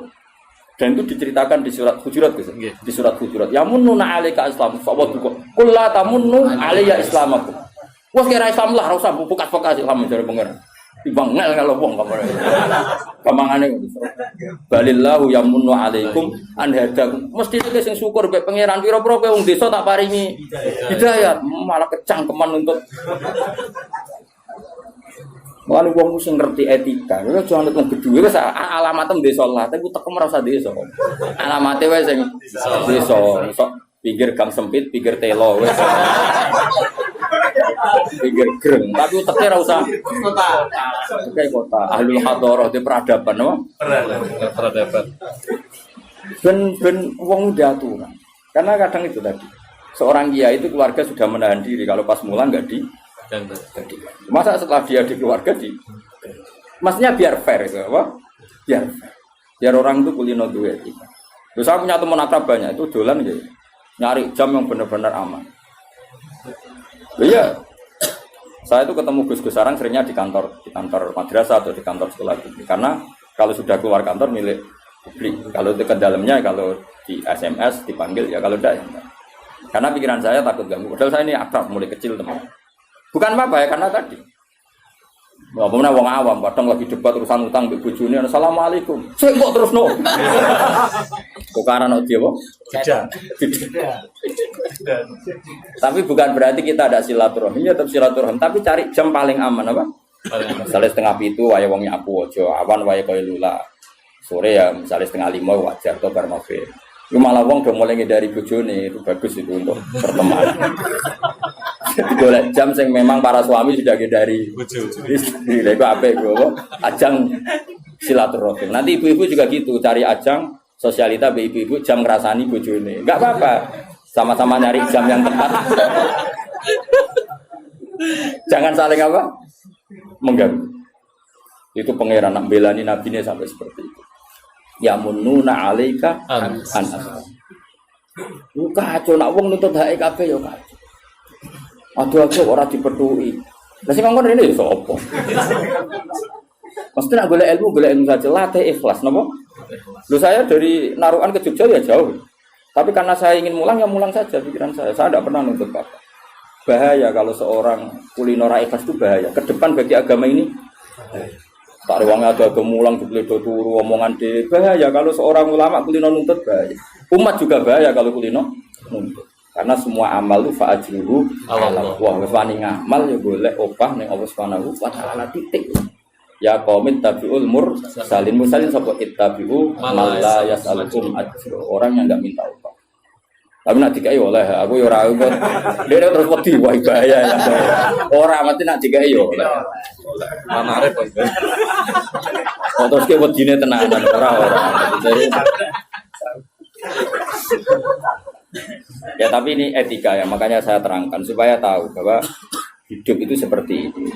Dan itu diceritakan di surat Hujurat guys. Di surat Hujurat. Yamununa alaika Islam. Allah duka. Qul la tamunnu alayya islamakum. Wes kira Islam lah ora usah bukas-bukas Islam jare pengen. Timbang ngel kalau wong kamane. Kamangane balillahu yamunnu alaikum an hadakum. Mesti nek sing syukur mek pangeran pira-pira kowe wong desa tak paringi hidayat, malah kecangkeman untuk Wali wong sing ngerti etika, lha aja anut wong gedhe wis alamatem desa lah, tapi tekem ora usah desa. Alamate wae sing desa, sok pinggir gang sempit, pinggir telo wis. Pinggir greng, tapi uteke ora usah kota. Uteke kota, ahlul hadarah di peradaban apa? Peradaban. Ben wong diaturan. Karena kadang itu tadi. Seorang kiai itu keluarga sudah menahan diri kalau pas mulang enggak di masa setelah dia di keluarga di maksudnya biar fair itu apa? Biar orang itu kulino duit. Terus saya punya teman akrabanya itu dolan gitu. Nyari jam yang benar-benar aman. Iya. Saya itu ketemu Gus Sarang seringnya di kantor madrasah atau di kantor sekolah tinggi. Karena kalau sudah keluar kantor milik publik. Kalau ke dalamnya kalau di SMS dipanggil ya kalau tidak ya enggak. Karena pikiran saya takut ganggu. Padahal saya ini akrab mulai kecil teman. Bukan apa ya karena tadi. Wah, pemene wong awam kadang lagi debat urusan utang mbek bojone assalamualaikum. Sik kok terus no. Kok karena dia apa? Tidak. Tapi bukan berarti kita ada silaturahmi, ya tetap silaturahmi, tapi cari jam paling aman apa? Misalnya setengah 7 wae wong nyapu aja, awan wae koyo lula. Sore ya misalnya setengah 5 wajar to bar maghrib. Lu malah wong udah mulai ngedari bojone, itu bagus itu untuk pertemanan. Golek jam sing memang para suami sudah ngedari bojone. Lha iku apik kok ajang silaturahmi. Nanti ibu-ibu juga gitu, cari ajang sosialita ibu-ibu jam ngrasani bojone. Enggak apa-apa. Sama-sama nyari jam yang tepat. Jangan saling apa? Mengganggu. Itu pangeran nak belani nabine sampai seperti itu. Ya mununa alaika an. Lu kacau nak wong nuntut hak kabeh ya kacau. Aduh ora dipethuki. Lah sing ngomong rene ya sapa? Mesti nak golek ilmu saja latih ikhlas napa? Lu saya dari Narukan ke Jogja ya jauh. Tapi karena saya ingin mulang ya mulang saja pikiran saya. Saya tidak pernah nuntut apa. Bahaya kalau seorang kulinora ikhlas itu bahaya. Ke depan bagi agama ini tak rewangnya ada gemulang dibeledo turu omongan de bahaya kalau seorang ulama kulino nuntut bahaya. Umat juga bahaya kalau kulino nuntut. Karena semua amal itu fa'ajruhu Allah. Wah, wani ngamal ya boleh opah ning Allah Subhanahu wa taala titik. Ya qaumit tabiul mursalin sapa ittabi'u man la yas'alukum ajra. Orang yang enggak minta upah. Tapi nak dikai oleh aku ya ora kok. Dia terus wedi wae bahaya ya. Ora mati nak dikai yo oleh. Mana arep kok. Terus ke wedine tenanan ora. Ya tapi ini etika ya, makanya saya terangkan supaya tahu bahwa hidup itu seperti itu.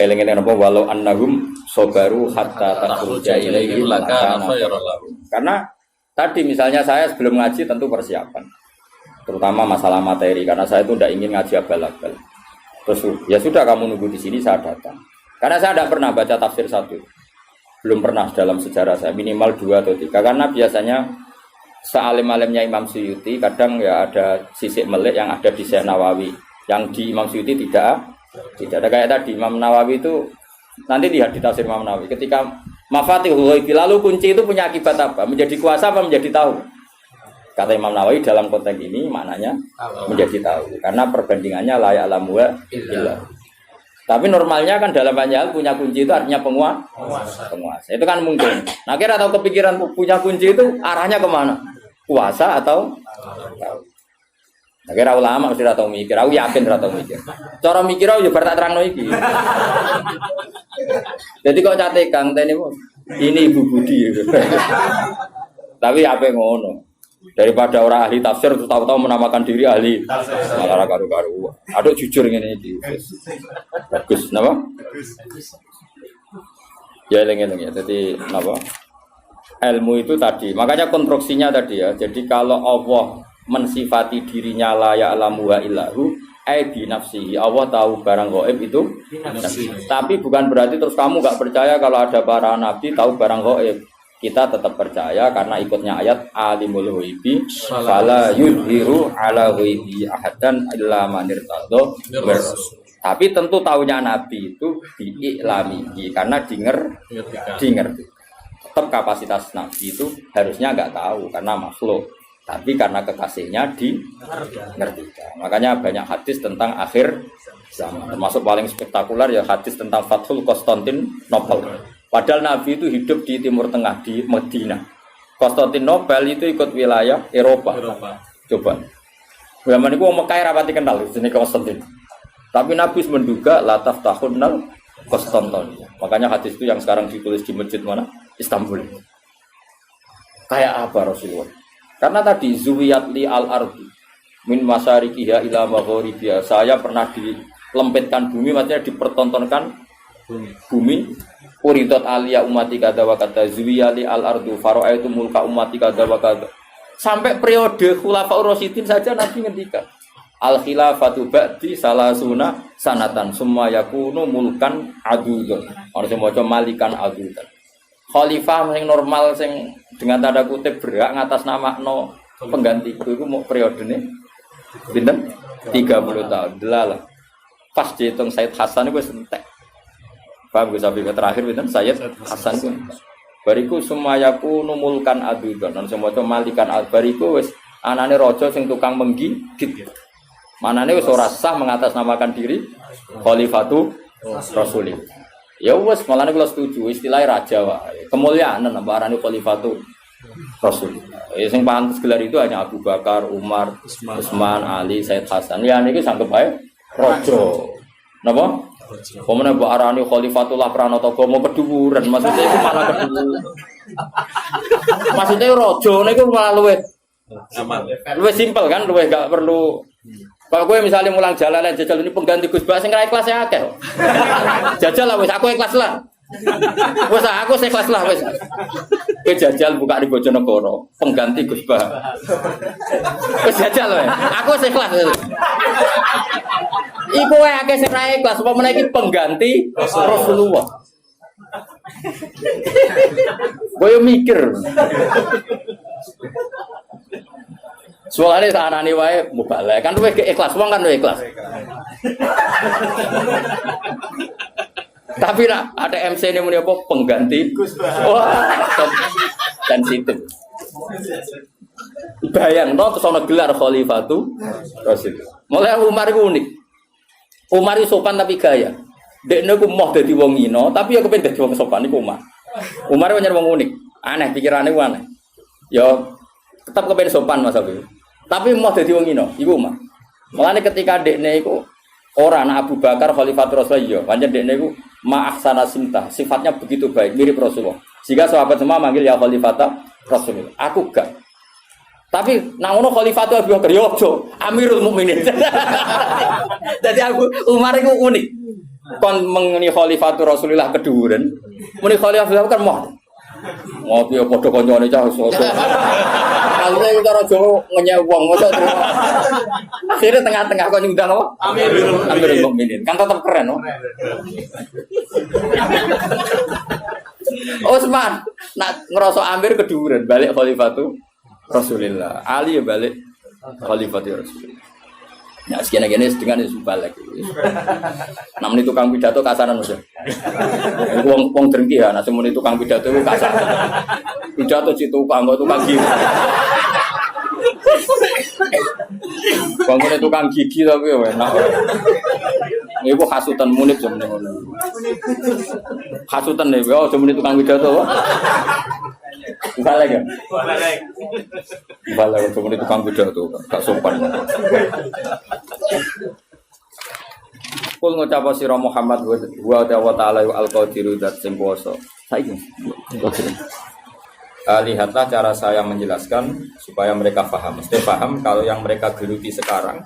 Eling-eling apa walau annahum sabaru hatta takhruja ilaihim lakana khairan lahum. Karena tadi misalnya saya sebelum ngaji tentu persiapan. Terutama masalah materi karena saya itu tidak ingin ngaji abal-abal. Terus ya sudah kamu nunggu di sini saya datang. Karena saya tidak pernah baca tafsir satu. Belum pernah dalam sejarah saya minimal 2 atau 3 karena biasanya sealim-alimnya Imam Suyuti kadang ya ada sisik melik yang ada di Syekh Nawawi. Yang di Imam Suyuti tidak ada kayak tadi Imam Nawawi itu nanti lihat di tafsir Imam Nawawi ketika Mafatihul Ghaib lalu kunci itu punya akibat apa? Menjadi kuasa apa menjadi tahu? Kata Imam Nawawi dalam konteks ini maknanya menjadi tahu karena perbandingannya la ya'lamu illa. Tapi normalnya kan dalam banyak hal punya kunci itu artinya penguasa. Itu kan mungkin. Nah kira tahu kepikiran punya kunci itu arahnya kemana? Kuasa atau tahu? Nah, kira ulama mesti tahu mikir. Aku yakin tahu mikir. Cara mikir aku juga tak terangno iki. Jadi kok cate Kang tene ini Ibu Budi. Tapi apa ngono? Daripada orang ahli tafsir terus tahu-tahu menamakan diri ahli malah karu-karu. Aduh jujur ngene iki. Bagus, napa? Ya lengen-lengen ya. Jadi napa? Ilmu itu tadi. Makanya konstruksinya tadi ya. Jadi kalau Allah mensifati dirinya la ya'lamu wa illahu ai bi nafsihi. Allah tahu barang gaib itu tapi bukan berarti terus kamu enggak percaya kalau ada para nabi tahu barang gaib. Kita tetap percaya karena ikutnya ayat alimul ghaibi fala yudhiru ala ghaibi ahadan illa man irtadha. Tapi tentu taunya Nabi itu diiklami karena dimengerti. Tetap kapasitas Nabi itu harusnya nggak tahu karena makhluk. Tapi karena kekasihnya dimengertikan. Makanya banyak hadis tentang akhir zaman. Termasuk paling spektakuler ya hadis tentang Fathul Konstantinopel. Padahal Nabi itu hidup di Timur Tengah, di Madinah. Konstantinopel itu ikut wilayah Eropa. Coba. Zaman itu Mekah rapati kenal sini Konstantin. Tapi Nabi menduga lataf tahunnal Konstantin. Makanya hadis itu yang sekarang ditulis di masjid mana? Istanbul. Kayak apa Rasulullah? Karena tadi zuwiyat li al-ardi min masyarikiha ila magharibiha. Saya pernah dilempitkan bumi, maksudnya dipertontonkan bumi. Uridat aliyah umati kada wa kada zuwiyat li al-ardu fara'aitu mulka umati kada wa kada. Sampai periode Khulafaur Rasyidin saja Nabi ngendikan al-khilafatu ba'di salasuna sanatan summa yakunu mulkan adudun. Orang semacam malikan adudun. Khalifah yang normal sing dengan tanda kutip berhak ngatas nama no penggantiku itu mau periode ini pinten 30 tahun delalah pas dihitung Said Hasan itu sentek paham gue sampai terakhir pinten Said Hasan itu bariku semayaku numulkan adudan dan semua itu malikan bariku wes anane rojo sing tukang menggigit manane wes ora sah mengatasnamakan diri Khalifatu Rasulillah. Ya wes malah nek kula setuju istilah raja wae. Kemuliaan napa arane khalifatu Rasul. Ya sing pantes gelar itu hanya Abu Bakar, Umar, Utsman, Ali, Said Hasan. Ya niki sanggep wae raja. Napa? Pemene mbok arani khalifatullah pranata agama keduwuran. Maksudnya iku malah keduwuran. Maksudnya raja niku malah luwih aman. Luwih simpel kan, luwih gak perlu. Kalau gue misalnya mulang jalan jajal ini pengganti Gus Bas sing ra ikhlas ya akeh. Jajal lah wis aku ikhlas lah. Wis aku ikhlas lah wis. Kowe jajal buka di Bojonegoro pengganti Gus Bas. Wis jajal wae. Aku ikhlas. Iku wae akeh sing ra ikhlas apa meneh iki pengganti Rasulullah. Kowe mikir. Soalnya saanane wae mubalek kan luwih ikhlas wong kan luwih ikhlas. Tapi nak ada MC ini muni apa pengganti. Wah, sensitif. Bayangno kesana gelar khalifatu Rasul. Mulai Umar iku unik. Umar itu sopan tapi gaya. Dekne ku moh dadi wong ino, tapi ya kepen dadi wong sopan iku Umar. Umar nyar wong unik. Aneh pikirane ku aneh. Ya tetap kepen sopan Mas Abi. Tapi mau jadi wong ino, iku mah. Mulane ketika dekne iku ora ana Abu Bakar Khalifatul Rasulullah, pancen dekne iku ma'ahsana simtah, sifatnya begitu baik, mirip Rasulullah. Jika sahabat semua manggil ya Khalifatul Rasulullah. Aku gak. Tapi nang ngono Khalifatul Abu Bakar yo aja, Amirul Mukminin. Jadi aku Umar iku unik. Kon mengeni Khalifatul Rasulullah keduren, muni Khalifatul Abu Bakar mau. Ngopi padha kancane cah soso. Kalune cara Jawa ngenyek wong mosok terima. Akhire tengah-tengah kok nyundang apa? Amirul Mukminin. Kan tetep keren, no. Utsman nak ngerasa Amir keduren balik Khalifatu Rasulullah. Ali ya balik Khalifatu Rasulullah. Ya sekian-sekian dengan itu balik. Namun itu tukang pidato kasaran Mas. Wong drengki ya, nah semun itu tukang pidato itu kasar. Pidato si tukang gigi. Bangun tukang gigi tapi enak. Iku hasutan munib jam ngono. Hasutan nek yo jam tukang pidato. Balik ya. Balik jam tukang pidato gak sopan. Kul ngucap sira Muhammad wa ta'ala al-qadiru dat sing kuwasa. Saiki. Lihatlah cara saya menjelaskan supaya mereka paham. Mesti paham kalau yang mereka geluti sekarang,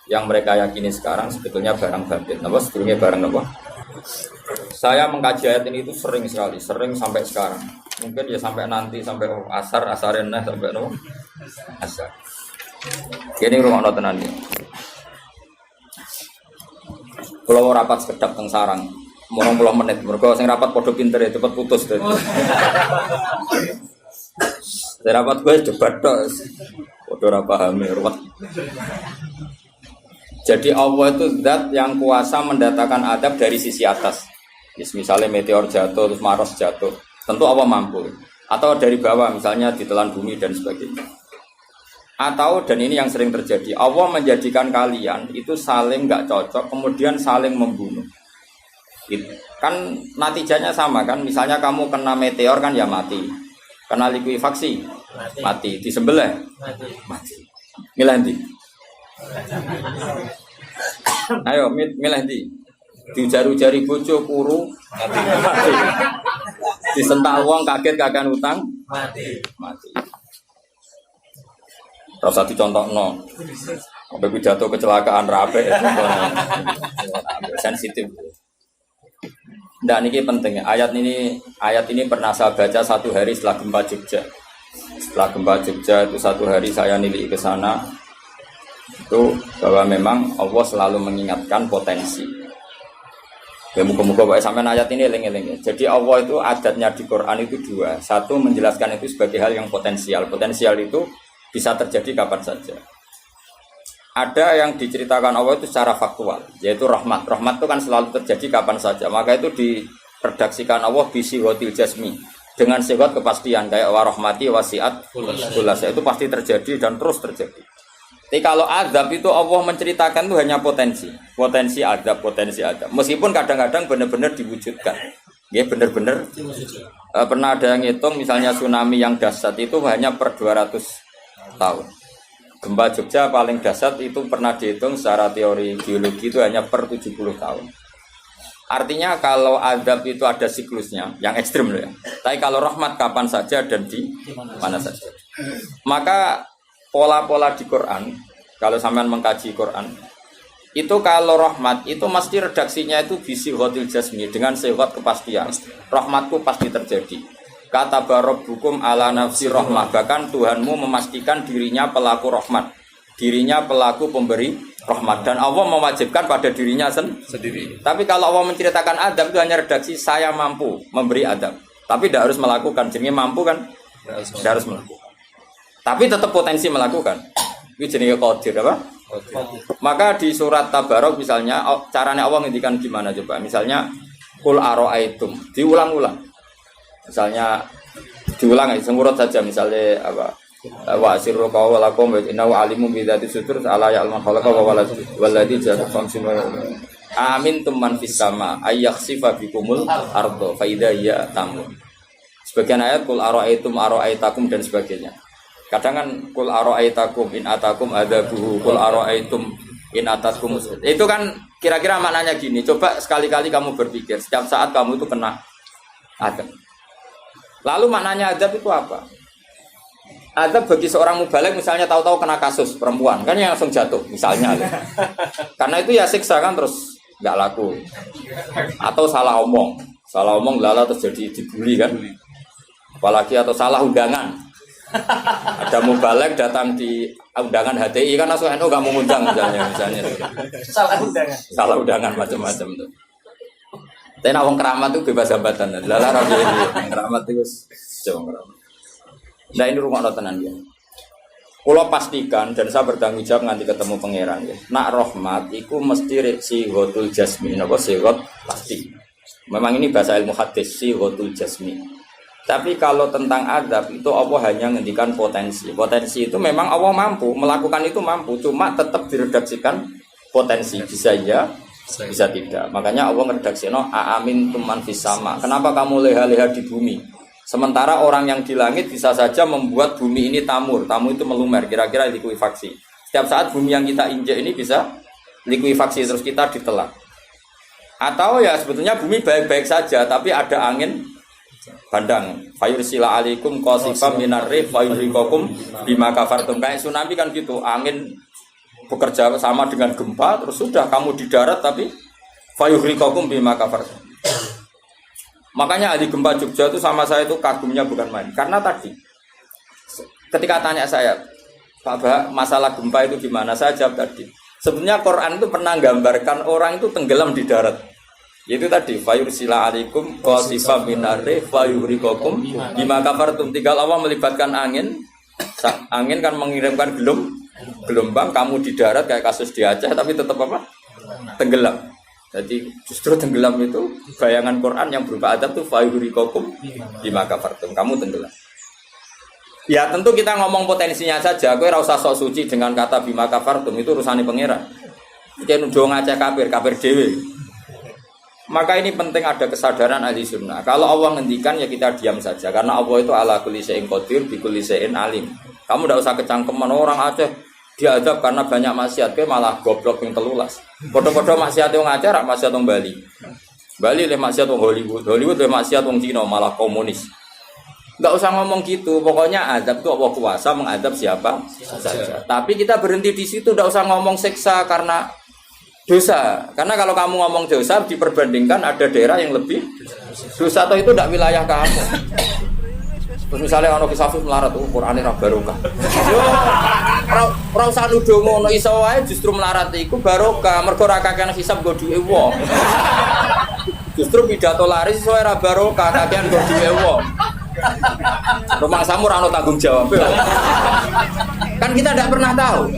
yang mereka yakini sekarang sebetulnya barang batin. Napa sebetulnya barang apa? Saya mengkaji ayat ini itu sering sekali, sering sampai sekarang. Mungkin ya sampai nanti sampai asarenah sampai no asar. Ini rumah tenan iki. Kalau rapat sekedap teng sarang, 20 menit. Mergo sing rapat padha pinter ya cepet putus dadi. Rapat gue debat tok. Padha ora paham ruwet. Jadi Allah itu zat yang kuasa mendatangkan adab dari sisi atas. Misalnya meteor jatuh, terus Mars jatuh, tentu Allah mampu. Atau dari bawah, misalnya ditelan bumi dan sebagainya. Atau, dan ini yang sering terjadi, Allah menjadikan kalian itu saling nggak cocok, kemudian saling membunuh. Kan natijanya sama kan, misalnya kamu kena meteor kan ya mati, kena likuifaksi mati, disembelih mati. Milih ndi? Ayo milih ndi? Diujar-ujari bojo kuru mati. Disentak wong kaget kakan utang mati. Rasa dicontohno. Sampai pidato kecelakaan rape sensitif. Nah ini penting. Ayat ini pernah saya baca satu hari setelah gempa Jogja. Setelah gempa Jogja itu satu hari saya nilai ke sana. Itu bahwa memang Allah selalu mengingatkan potensi. Ya muka-muka Pak sampai ayat ini eling-eling. Jadi Allah itu adatnya di Quran itu dua. Satu menjelaskan itu sebagai hal yang potensial. Potensial itu bisa terjadi kapan saja. Ada yang diceritakan Allah itu secara faktual, yaitu rahmat. Rahmat itu kan selalu terjadi kapan saja. Maka itu diredaksikan Allah bisihotil jasmi. Dengan sigot kepastian kayak warahmati wasiat kulasa itu pasti terjadi dan terus terjadi. Tapi kalau azab itu Allah menceritakan itu hanya potensi azab. Meskipun kadang-kadang benar-benar diwujudkan. Ya benar-benar pernah ada yang ngitung misalnya tsunami yang dahsyat itu hanya per 200 tahun. Gempa Jogja paling dahsyat itu pernah dihitung secara teori geologi itu hanya per 70 tahun. Artinya kalau azab itu ada siklusnya, yang ekstrim loh ya. Tapi kalau rahmat kapan saja dan di mana saja. Maka pola-pola di Quran, kalau sampean mengkaji Quran, itu kalau rahmat itu mesti redaksinya itu bisihotil jasmi dengan sifat kepastian. Rahmatku pasti terjadi. Kata Rabbukum ala nafsi rahmah, bahkan Tuhanmu memastikan dirinya pelaku rahmat, dirinya pelaku pemberi rahmat, dan Allah mewajibkan pada dirinya sendiri. Tapi kalau Allah menceritakan adab itu hanya redaksi saya mampu memberi adab, tapi tidak harus melakukan. Jenenge mampu kan, tidak harus melakukan. Tapi tetap potensi melakukan. Itu jenenge qadir apa? Maka di surat Tabarok misalnya caranya Allah ngendikan gimana coba? Misalnya qul ara'aitum, diulang-ulang. Misalnya diulang aja, sengurut saja misalnya apa? Wa asirru qawlakum wa innahu alimun bi dzati sudur ala ya'lamu khalaqa wa walladzi ja'ala famsin wa amintum man fis sama ayakhsifa bikumul ardo fa idza hiya tamur. Sebagian ayat qul ara'aitakum dan sebagainya. Kadang kan qul ara'aitakum in atakum adzabuhu qul ara'aitum in atakum. Itu kan kira-kira maknanya gini. Coba sekali-kali kamu berpikir setiap saat kamu itu kena adab. Lalu maknanya adab itu apa? Adab bagi seorang mubaligh misalnya tahu-tahu kena kasus perempuan kan yang langsung jatuh misalnya. Karena itu ya siksa kan terus nggak laku. Atau salah omong lala terus jadi dibully kan. Apalagi atau salah undangan. Ada mubaligh datang di undangan HTI kan langsung NU nggak mau ngundang misalnya. Salah undangan macam-macam tuh. Tapi nak wong keramat itu bebas hambatan. Lala rabi ini keramat itu jauh keramat. Nah ini rumah tenan ya. Kalau pastikan dan saya bertanggung jawab nanti ketemu pangeran ya. Nak rahmat itu mesti sihotul jasmi. Napa sihot pasti. Memang ini bahasa ilmu hadis sihotul jasmi. Tapi kalau tentang adab itu Allah hanya ngendikan potensi. Potensi itu memang Allah mampu melakukan itu mampu. Cuma tetap diredaksikan potensi bisa ya. Bisa tidak. Makanya Allah ngeredaksino aamin tuman fis sama. Kenapa kamu leha-leha di bumi? Sementara orang yang di langit bisa saja membuat bumi ini tamur. Tamu itu melumer, kira-kira likuifaksi. Setiap saat bumi yang kita injek ini bisa likuifaksi terus kita ditelan. Atau ya sebetulnya bumi baik-baik saja tapi ada angin bandang. Fayursila alaikum qasifam minar rih fayurikokum bima kafartum. Kayak tsunami kan gitu, angin bekerja sama dengan gempa, terus sudah kamu di darat tapi fayuhrikokum bima kafartum. Makanya ahli gempa Jogja itu sama saya itu kagumnya bukan main. Karena tadi ketika tanya saya, Pak Bah, masalah gempa itu gimana? Saya jawab tadi. Sebenarnya Quran itu pernah gambarkan orang itu tenggelam di darat. Yaitu tadi fayursila alaikum qasifam minarri fayuhrikokum bima kafartum. Tinggal Allah melibatkan angin. Angin kan mengirimkan gelum gelombang, kamu di darat kayak kasus di Aceh tapi tetap apa? Tenggelam. Jadi justru tenggelam itu bayangan Quran yang berupa adab tuh fayurikokum bima kafartum, kamu tenggelam. Ya tentu kita ngomong potensinya saja, kowe ora usah sok suci dengan kata bima kafartum, itu urusane pangeran. Iki nuduh ngaceh kafir dhewe. Maka ini penting ada kesadaran ahli sunnah. Kalau Allah ngendikan ya kita diam saja, karena Allah itu ala kulli syai'in qadir bi kulli syai'in alim. Kamu tidak usah kecangkeman orang Aceh diadab karena banyak maksiat, ke malah goblok yang telulas. Podo-podo maksiat yang Aceh, rak maksiat yang Bali. Bali le maksiat yang Hollywood le maksiat yang Cina, malah komunis. Enggak usah ngomong gitu. Pokoknya adab itu Allah kuasa mengadab siapa saja. Tapi kita berhenti di situ, tidak usah ngomong siksa karena dosa. Karena kalau kamu ngomong dosa diperbandingkan ada daerah yang lebih dosa, atau itu tidak wilayah kamu. Terus misalnya ono kisafus melarat, Qur'ane ra barokah. Yo, ora usah nuduh ngono, iso wae justru melarat iku barokah, mergo ra kakean hisab nggo duwe wong. Justru pidato laris iso ora barokah, kakean nggo duwe wong. Rumah samu ora ono tanggung jawab. Kan kita tidak pernah tahu.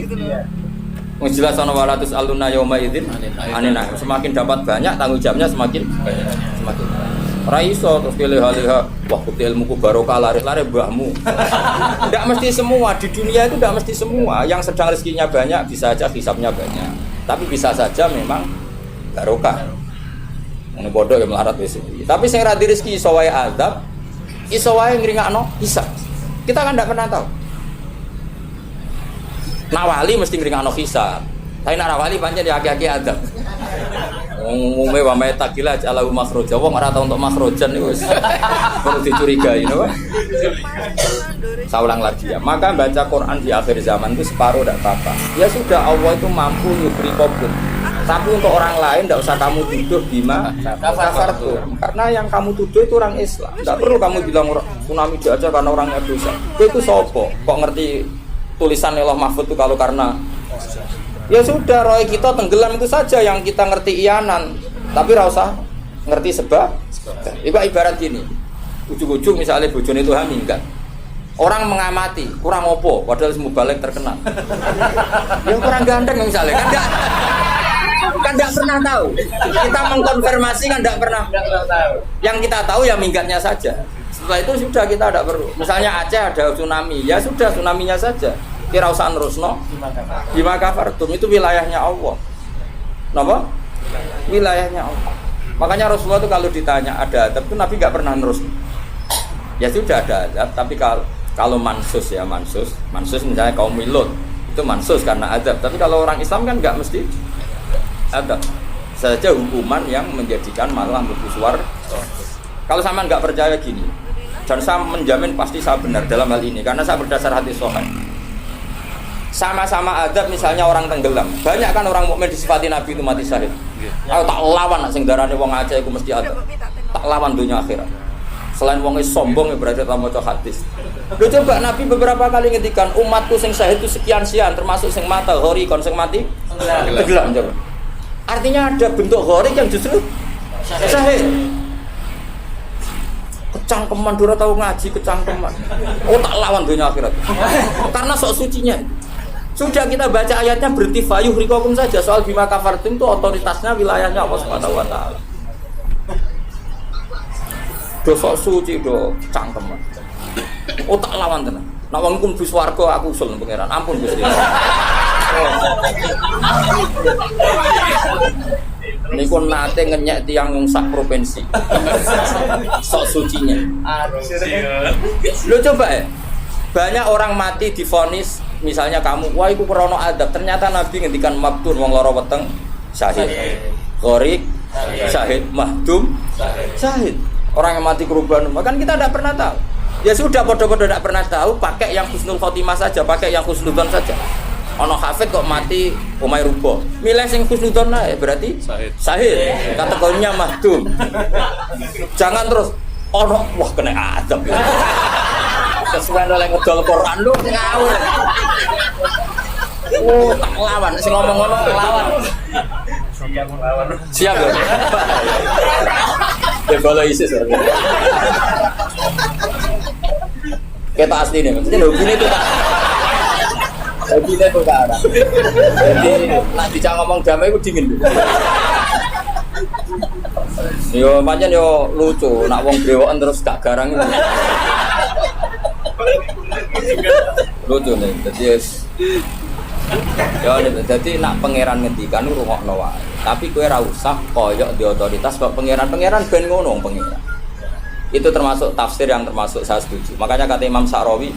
Wong jelas ana walatus aluna yauma idzin anina. Semakin dapat banyak tanggung jawabnya semakin banyak. Ora iso terus leha-leha wah ilmuku barokah lari-lari mbahmu. Tidak mesti semua di dunia itu, tidak mesti semua. Yang sedang rezekinya banyak bisa saja hisabnya banyak. Tapi bisa saja memang barokah. Ngono bodoh ya melarat wis. Tapi sing ra di rezeki iso wae azab, iso wae ngringakno hisab. Kita kan tidak pernah tahu. Nak wali mesti ngringakno hisab. Tapi nak wali pancen ya aki-aki azab. Umume wa may taqila ala makhraja. Wong ora tau untuk makhrajan niku wis perlu dicurigai, no? Saya ulang lagi ya. Maka baca Quran di akhir zaman itu separuh tidak apa-apa. Ya sudah, Allah itu mampu yubri qabul. Tapi untuk orang lain tidak usah kamu tuduh bima kafartum. Karena yang kamu tuduh itu orang Islam. Tidak perlu kamu bilang tsunami aja karena orangnya dosa. Itu sopo? Kok ngerti tulisan Allah Mahfud itu kalau karena ya sudah, roy kita tenggelam itu saja yang kita ngerti iyanan, tapi rasa ngerti sebab. Ibarat gini, ujung-ujung misalnya bojone itu hamil kan, orang mengamati kurang opo, padahal semua balik terkenal. Ya kurang ganteng misalnya, kan tidak pernah tahu. Kita mengkonfirmasi kan tidak pernah tahu. Yang kita tahu ya minggatnya saja. Setelah itu sudah kita tidak perlu. Misalnya Aceh ada tsunami, ya sudah tsunaminya saja. Kira usah nerusno bima kafartum, itu wilayahnya Allah. Napa? Wilayahnya Allah. Makanya Rasulullah itu kalau ditanya ada adab itu Nabi enggak pernah nerus. Ya sudah ada adab, tapi kalau mansus misalnya kaum Lut itu mansus karena adab. Tapi kalau orang Islam kan enggak mesti adab. Saja hukuman yang menjadikan malah mlebu swarga. Kalau sama enggak percaya gini, dan saya menjamin pasti saya benar dalam hal ini karena saya berdasar hadis sahih. Sama-sama adab, misalnya orang tenggelam. Banyak kan orang mukmin disifati Nabi itu mati syahid. Aku tak lawan nak sing darane wong Aceh iku mesti adab. Tak lawan dunia akhirat. Selain wong sombong ya berarti tak maca hadis. Lho coba Nabi beberapa kali ngendikan umatku sing syahid itu sekian termasuk sing mata ghori kon sing mati tenggelam coba. Artinya ada bentuk ghori yang justru syahid. Kecangkeman dora tahu ngaji kecangkeman. Oh tak lawan dunia akhirat. Karena sok sucinya. Sudah kita baca ayatnya berhenti fayuh rikokum saja. Soal bima kafartum itu otoritasnya wilayahnya Allah Subhanahu wa taala. Do sok suci do cangkeman. Oh tak lawan tenan. Nek wong iku mlebu swarga aku usul pangeran. Ampun Gusti. Niku nate ngenyek tiyang wong sak provinsi. Sok sucinya. Lu coba ya. Banyak orang mati divonis, misalnya kamu, wah iku krana adab. Ternyata Nabi ngendikan maktun wong lara weteng syahid. Gharik syahid, mahdum syahid. Orang yang mati kerubahan, kan kita tidak pernah tahu. Ya sudah, bodoh-bodoh tidak pernah tahu, pakai yang husnul khotimah saja, pakai yang husnudzon saja. Ono hafid kok mati umay rubo. Milih sing husnudzon ae berarti syahid. Kategorinya mahdum. Jangan terus ono wah kena adab. Sesuai oleh ngedol Quran lu ngawur. Oh, tak lawan sing ngomong ngono lawan. Siap ya. Ya kalau ISIS. Kita asli nih, maksudnya hubungan itu tak. Jadi itu perkara. Jadi nanti jangan ngomong damai itu dingin. Yo pancen yo lucu, nak wong brewoken terus gak garang. Lucu nih, jadi nak pangeran ngendikan rungokno wae. Tapi kowe ora usah koyok di otoritas kok pangeran ben ngono pangeran. Itu termasuk tafsir yang termasuk saya setuju. Makanya kata Imam Sa'rawi,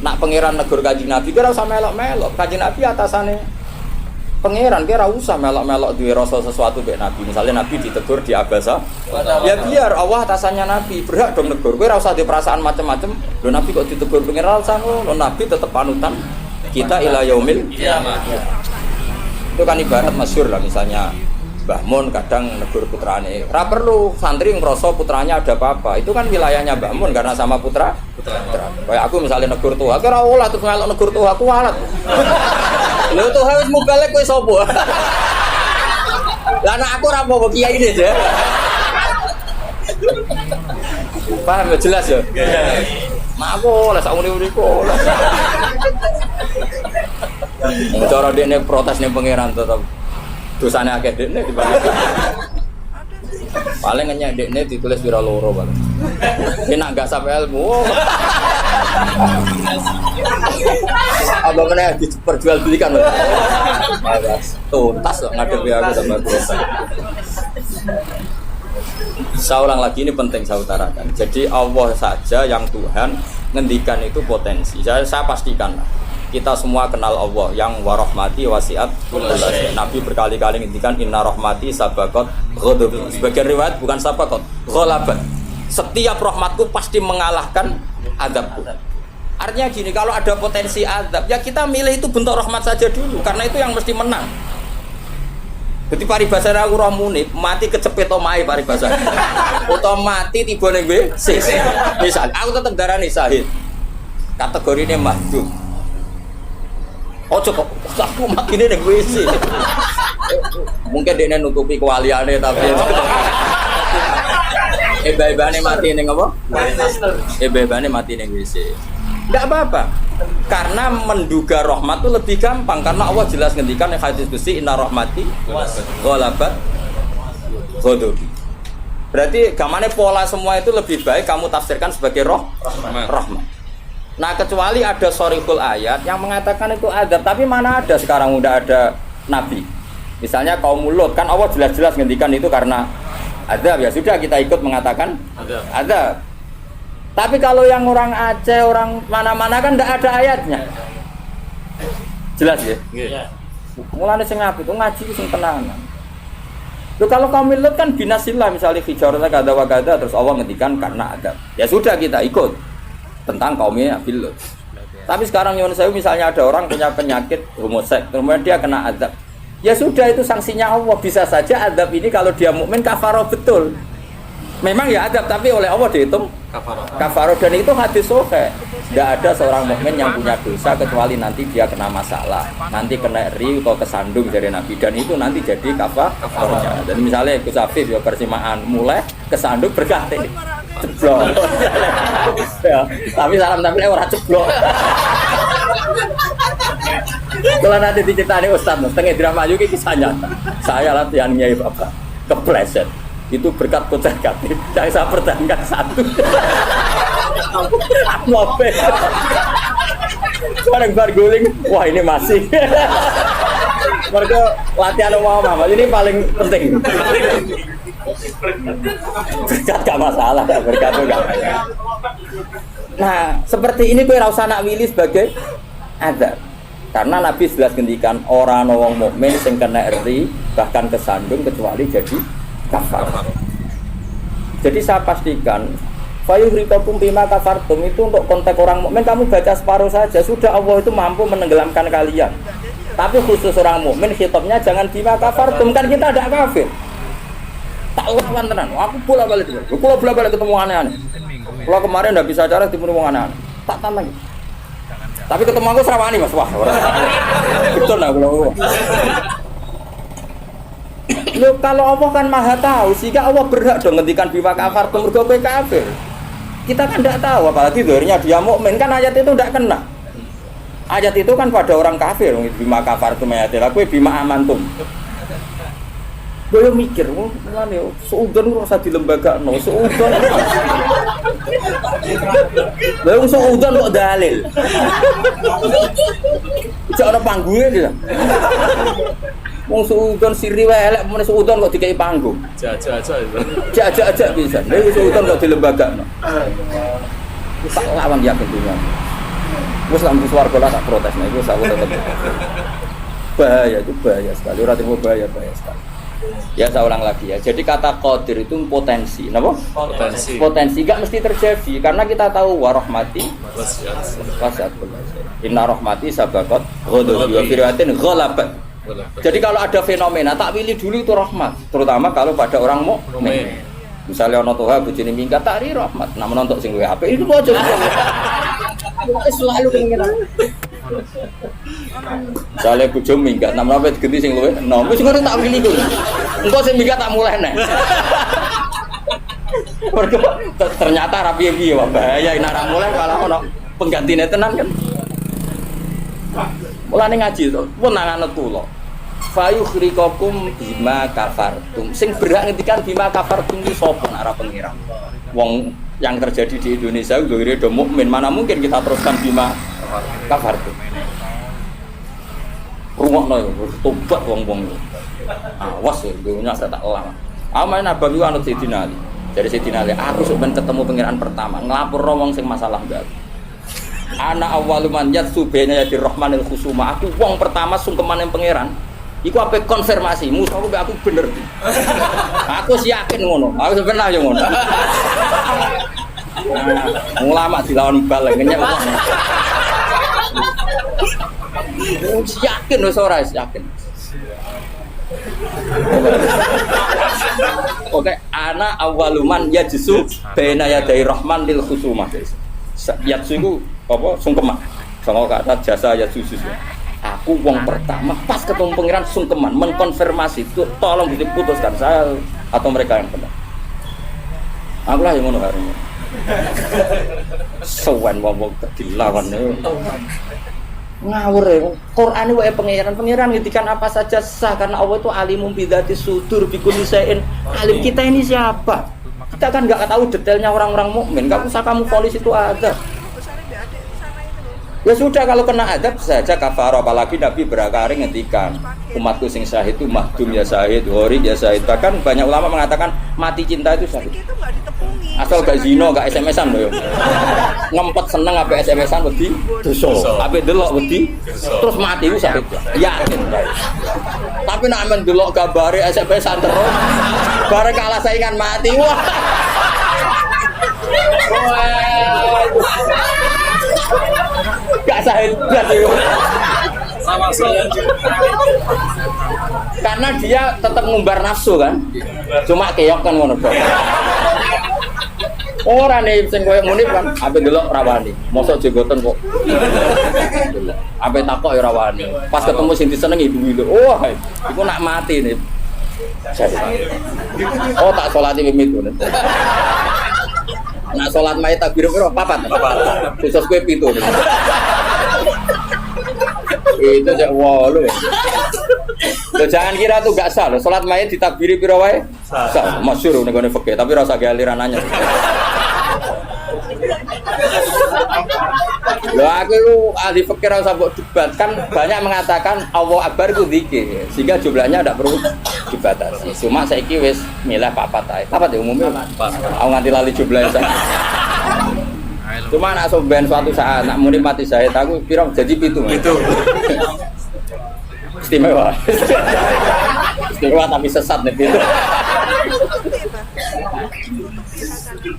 nak pangeran negur Kanjeng Nabi kira usah melok-melok. Kanjeng Nabi atasane pangeran kira usah melok-melok duwe rasa sesuatu mbek Nabi. Misalnya Nabi ditegur di abasa, ya biar Allah atasannya Nabi, berhak dong negur. Kowe ora usah di perasaan macam-macam. Lho Nabi kok ditegur pangeran usah ngono. Nabi tetep panutan kita ila yaumil kiamah. Itu kan ibarat masyhur lah misalnya Mbah Mun kadang negur putrane. Ora perlu santri ngrasa putranya ada apa-apa. Itu kan wilayahnya Mbah Mun karena sama putra. Kayak aku misalnya negur tuha, kira olah terus melok negur tuha aku walat. Lho tuha wis mubalek kowe sapa? Lah nek aku ora apa-apa kiai ini aja. Paham ya jelas ya? Mak aku oleh sak muni-muniku. Cara dekne protes ning pangeran tetep dosane akeh dekne dibanding. Paling ngenyek dekne ditulis pira loro paling. Enak gak sampai ilmu. Apa meneh diperjualbelikan. Tuntas kok ngadepi aku tambah dosa. Saya ulang lagi ini penting saya utarakan. Jadi Allah saja yang Tuhan ngendikan itu potensi. Saya pastikan kita semua kenal Allah yang warahmati wasiat. Nabi berkali-kali ngendikan inna rahmati sabaqat ghadab. Sebagian riwayat bukan sabaqat, ghalabat. Setiap rahmatku pasti mengalahkan azabku. Artinya gini, kalau ada potensi azab, ya kita milih itu bentuk rahmat saja dulu karena itu yang mesti menang. Jadi paribasane aku roh munib, mati kecepet omahe paribasane. Utawa mati tiba ning WC. Misal aku tetep darani syahid. Kategorine mahdum. Ojo kok aku makine ning WC. Mungkin dene nutupi kewaliane tapi eba-ebane mati ning apa? Eba-ebane mati ning WC. Enggak apa-apa. Karena menduga rahmat itu lebih gampang karena Allah jelas ngendikan yang hadis qudsi inna rahmati ghalabat ghadabi. Berarti gamane pola semua itu lebih baik kamu tafsirkan sebagai rahmat. Nah, kecuali ada sharihul ayat yang mengatakan itu azab, tapi mana ada sekarang udah ada nabi. Misalnya kaum Lut kan Allah jelas-jelas ngendikan itu karena azab, ya sudah kita ikut mengatakan azab. Tapi kalau yang orang Aceh, orang mana-mana kan tidak ada ayatnya. Jelas ya? Iya. Mulane sing apik itu ngaji sing tenanan. Loh kalau kaum Lut kan binasillah misalnya hijarah kada wa kada terus Allah ngendikan karena ada. Ya sudah kita ikut tentang kaumnya Nabi Lut. Tapi sekarang nyuwun sewu misalnya ada orang punya penyakit homoseks, kemudian dia kena azab. Ya sudah itu sanksinya Allah. Bisa saja azab ini kalau dia mukmin kafarah betul. Memang ya azab tapi oleh Allah dihitung kafarah dan itu hadis sahih. Tidak ada seorang mukmin yang punya dosa kecuali nanti dia kena masalah, nanti kena ri atau kesandung dari Nabi dan itu nanti jadi kafarah. Dan misalnya Gus Afif ya persimaan mulai kesandung berganti ceblok. Ya, tapi salam tampilnya orang ceblok. Kalau nanti diceritani Ustaz, setengah drama juga kisah nyata. Saya latihan nyai bapak kepleset. Itu berkat putar katib yang saya pertahankan satu. Mobil. Sekarang bar guling, wah ini masih. Mereka latihan mama, ini paling penting. Berkat gak masalah, berkat enggak. Nah, seperti ini kowe ora usah nak wilih sebagai azab. Karena Nabi jelas ngendikan orang wong mukmin sing kena ri bahkan kesandung kecuali jadi kafar. Jadi saya pastikan fayuhritakum bima kafartum itu untuk konteks orang mukmin kamu baca separuh saja sudah Allah itu mampu menenggelamkan kalian. Tapi khusus orang mukmin khitabnya jangan bima kafartum kan kita ada kafir. Tak lawan tenan. Aku bolak-balik terus. Aku bolak-balik ketemu aneh-aneh. Kalau kemarin enggak bisa cara dibunuh wong aneh-aneh. Tak tantang. Tapi ketemu aku serawani Mas. Wah. Betul lah kalau. Loh, kalau Allah kan maha tahu sehingga Allah berhak dong ngendikan bima kafartum mergo kowe kafir. Kita kan tidak tahu apalagi dohirnya dia mukmin kan ayat itu tidak kena. Ayat itu kan pada orang kafir, bima kafartum ayatillah, kowe bima amantum. Kowe mikir, ngene seudon kok usah dilembagakno, seudon. Lha wong seudon kok dalil. Cek ana panggunge lho. Wong seudon siri wae elek, men seudon kok dikai panggung. Aja itu. Jajak bisa. Lha seudon kok dilembagakno. Tak lawan yakin dunia. Wes lampu swarga lah tak protes, nah itu aku tetap bahaya, itu bahaya sekali. Ora terima bahaya sekali. Ya saya ulang lagi ya. Jadi kata qadir itu potensi, napa? Potensi enggak mesti terjadi karena kita tahu warahmati wasiat. Inna rahmati sabaqat ghadabi wa firwatin ghalabat. Jadi kalau ada fenomena tak pilih dulu itu rahmat, terutama kalau pada orang mukmin. Misalnya ono toha bojone minggat tak ri rahmat, nak menontok sing luwih apik itu aja. Selalu pengen. Misalnya bojo minggat, nak menapa digenti sing luwih, no wis ngono tak pilih kuwi. Engko sing minggat tak mulai neh. Mergo ternyata ra piye-piye wae bahaya nek ra mulai malah ono penggantine tenan kan. Mulane ngaji to, pun nang anut kula. Fayukhrikakum bima kafartum. Sing berhak ngendikan bima kafartum iki sapa nek ora pengira. Wong yang terjadi di Indonesia udah do mukmin, mana mungkin kita teruskan bima kafartum. Rungokno yo tobat wong-wong. Awas yo dunya tak elang. Amain abang iku anut Sayyidina Ali. Dari Sayyidina Ali, aku sampeyan ketemu pangeran pertama, nglapurno wong sing masalah enggak. Ana awwaluman yatsu baina yadir rahmanil khusuma. Aku wong pertama sungkeman yang pangeran. Iku apa konfirmasi, musuhku aku bener. Aku sih yakin ngono. Aku sebenarnya ngono. Ulama dilawan bal ngenyek wong. Yakin wis ora yakin. Oke, ana awaluman yajsu baina yaday rahman lil khusumah. Yajsu iku apa sungkeman. Sama kata jasa yajsu. Aku wong pertama pas ketemu pangeran sungkeman mengkonfirmasi itu tolong diputuskan saya atau mereka yang benar. Aku lah yang ngono hari ini. Sowan wong dilawan ngawur ya. Quran wae pangeran ngendikan apa saja sah karena Allah itu alimum bidzati sudur bikulli syai'in. Alim kita ini siapa? Kita kan enggak tahu detailnya orang-orang mukmin. Enggak usah kamu polis itu ada. Ya sudah kalau kena adab saja kafaro, apalagi Nabi berakari ngendikan umatku sing syahid itu mahdum ya syahid, horid ya syahid. Bahkan banyak ulama mengatakan mati cinta itu syahid. Asal gak zino, gak SMS-an loh. Ngempet seneng apa SMS-an wedi dosa. Ape delok wedi terus mati itu syahid. Yakin. Tapi nek men delok gambare SMS-an terus bareng kalah saingan mati. Wah. Gak sahid belas itu. Sama saya. Karena dia tetap ngumbar nafsu kan. Cuma keok kan ngono kok. Ora nih sing koyo munib kan, ape delok rawani. Mosok jenggoten kok. Ape takok ya rawani. Pas ketemu sing disenengi ibu-ibu. Wah, iku nak mati nih. Oh tak salati mimit ngono. Nak salat mayit takbir piro? Papat. Khusus kowe 7. Itu aja 8. Loh, jangan kira tuh gak sah loh. Salat mayit ditakbiri piro wae? Sah. Masyhur nek ngene fikih, tapi rasa galiran anyar. Loh aku lu ahli fikih ora usah mbok debat kan banyak mengatakan Allahu Akbar itu zikir sehingga jumlahnya tidak perlu dibatasi. Cuma saiki wis milih papat ae. Papat ya umumnya. Aku nganti lali jumlahnya saya. Cuma nak soben suatu saat nak muni mati syahid aku piro jadi 7. Istimewa. Istimewa tapi sesat nih itu.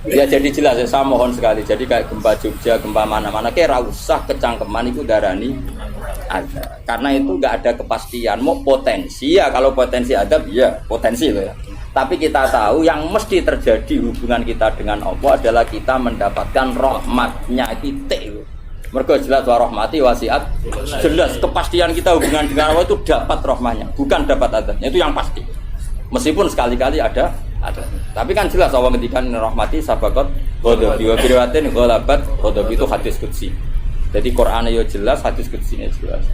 Ya jadi jelas ya, saya mohon sekali. Jadi kayak gempa Jogja, gempa mana-mana kayak ra usah kecangkeman itu darani ada. Karena itu enggak ada kepastian. Mau potensi ya, kalau potensi ada ya potensi loh ya. Tapi kita tahu yang mesti terjadi hubungan kita dengan Allah adalah kita mendapatkan rahmatnya titik. Mergo jelas wa rahmati wasiat. Jelas kepastian kita hubungan dengan Allah itu dapat rahmatnya, bukan dapat adabnya. Itu yang pasti. Meskipun sekali-kali ada. Tapi kan jelas Allah ngendikan rahmati sabaqat ghadabi wa firwatin ghalabat ghadabi itu hadis qudsi. Jadi Quran yo jelas, hadis kudsine jelas.